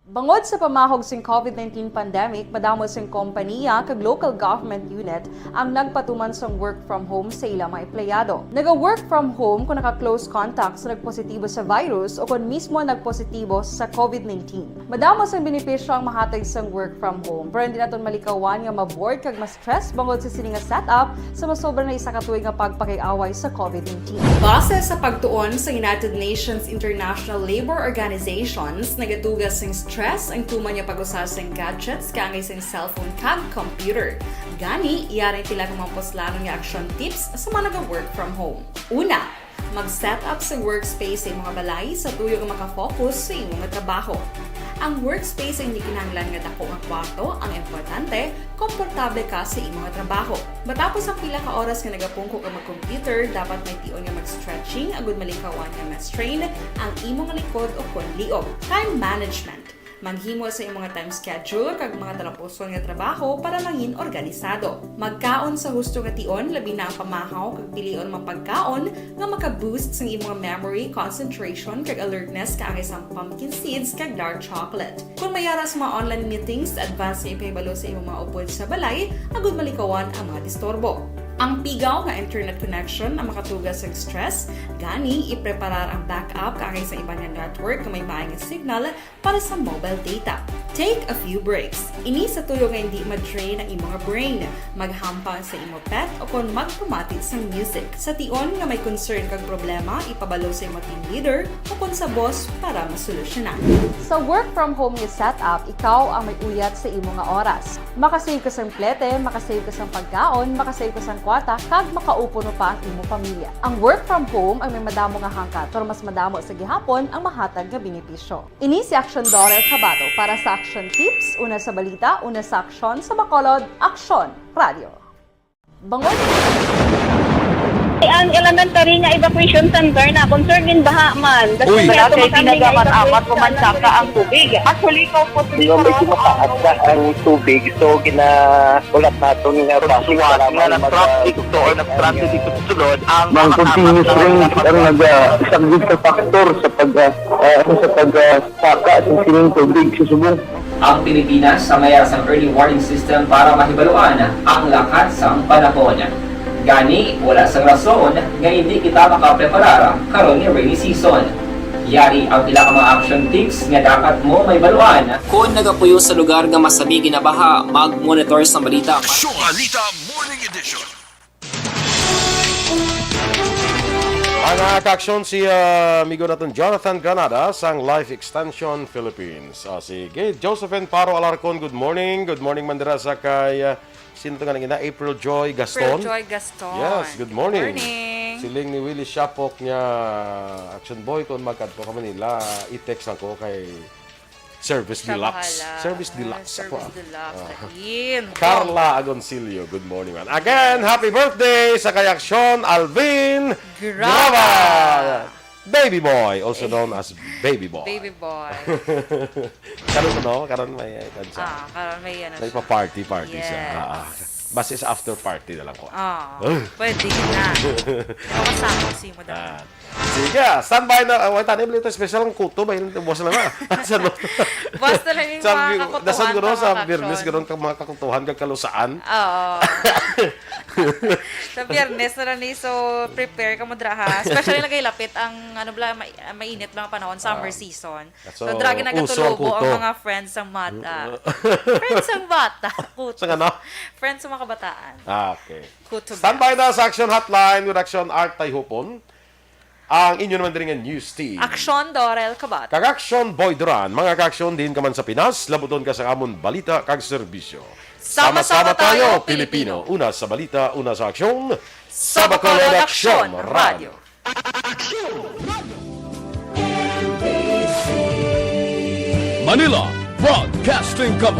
Bangod sa pamahog sing COVID-19 pandemic, madamo sing kompanya kag local government unit ang nagpatuman sang work from home sa ilang mga empleyado. Naga-work from home kung naka-close contacts na nagpositibo sa virus o kung mismo nagpositibo sa COVID-19. Madamo sang benepisyo ang mahatag sang work from home, pero hindi naton malikawan nga ma-bored kag ma-stress bangod sa sini nga setup sa masobra na isa ka tuig nga pagpakiaway sa COVID-19. Base sa pagtuon sa United Nations International Labour Organizations, nagatugas sing stress ang tuman niya pag-usar sa gadgets kangay sa cellphone kag computer. Gani, iyaray tila ng mga poslano nga action tips sa mga nag-work from home. Una, mag-set up sa workspace sa mga balay sa tuyo nga makafocus sa imong nga trabaho. Ang workspace ay hindi kinahanglan nga dako nga kwarto, ang importante, komportable ka sa imong nga trabaho. Matapos ang pila ka oras nga nagapungko ka mag-computer, dapat may tion nga mag-stretching agud malikawan nga ma-strain ang imong likod o kon liog. Time management. Manghimo sa imong mga time schedule kag mga talapuson nga trabaho para mangin organisado. Magkaon sa husto nga tion, labi na ang pamahaw kag pilion mapagkaon nga maka-boost sa imong memory, concentration kag alertness kaangay sa pumpkin seeds kag dark chocolate. Kung mayara sa mga online meetings, advance nga ipahibalo sa imong mga upod sa balay, agud malikawan ang mga disturbo. Ang pigaw nga internet connection ang makatugas sa stress, gani ipreparar ang backup kaangay sa ibang nga network nga may maayong signal para sa mobile data. Take a few breaks. Ini sa tuyo nga hindi ma-drain ang imong brain, maghampang sa imong pet o kon magpumati sa music. Sa tion nga may concern kag problema, ipabalo sa imong team leader o kon sa boss para masolusyonan. Sa work from home nga setup, ikaw ang may uyat sa imong nga oras. Makasave ka sang plete, makasave ka sang pagkaon, makasave ka sang kwarta, kag makaupo no pa ang imong pamilya. Ang work from home ay may madamo nga hangkat, pero mas madamo sa gihapon ang mahatag nga benepisyo. Ini si Action Dorel Cabato para sa Action Tips, una sa balita, una sa aksyon sa Bacolod, Aksyon Radio. Bangod Ang elementary nga evacuation center na concern din baha man. Uy, kasi ginagamat-amat kumansaka ang tubig. Actually, ko po medyo mataas na ang tubig. So, ginaulat natin nga pasuwat nga nag-traffic to or nag-traffic dito sa sulod. Ang continuous ring ang nag-isaglit sa factor sa pagsaka sa sining tubig sa subong. Ang Pilipinas sa mayroon sa early warning system para mahibaluan ang lakas ng panahon. Gani, wala sang rason nga hindi kita makapreparar karon ni rainy season. Yari ang pila ka mga action tips nga dapat mo may baluan. Kung nagapuyo sa lugar nga masabi ginabaha, mag-monitor sa balita. Balita Morning Edition. Ang kaaksyon si amigo natin Jonathan Granada sang Life Extension Philippines. Sige, Josephine Paro Alarcon, good morning. Good morning mandira sa kay sino to nga na April Joy Gaston. April Joy Gaston. Yes, good morning. Good morning. Siling ni Willie Shapok niya Action Boy kung magkadto ka Manila, i-text ako kay Service Siya Deluxe. bahala. Service Deluxe ako. Service Deluxe. Ayun. Carla Agoncillo, good morning man. Again, happy birthday sa kay Action Alvin Grava. Baby boy, also known as Baby Boy. Baby boy. Karon no, karon may kansa. Karon may ano. May pa-party Yes. siya. Basta sa after party na lang ko. Pwede na. Kasama si mo daw. Sige, standby na. Wait, tanim ito special ang kuto ba yun? Boss lang na. Basta lang yung mga kakutuhan. Dasan ko sa mga Biyernes kaksyon. gano'n mga kakutuhan kag kalusaan. Oo. Sa Biyernes na rin so prepare ka mo dra ha. Especially nagay-lapit ang ano bla mainit mga panahon, summer season. So, So dragi nagatulubo uso ang ang kuto. mga friends ng bata. Friends ng bata. Kuto. Sa ano? Friends ng mga kabataan. Okay. Kuto. Standby na sa Action Hotline with Action Art Tayhupon. Ang inyo naman din news team. Aksyon Dorel Kabat. Kag-action Boy Duran, mga kaaksyon din ka man sa Pinas, labuton ka sa amon balita kag serbisyo. Sama-sama tayo, Pilipino. Una sa balita, una sa aksyon. Sa Bacolod Aksyon Radio. Manila Broadcasting Company.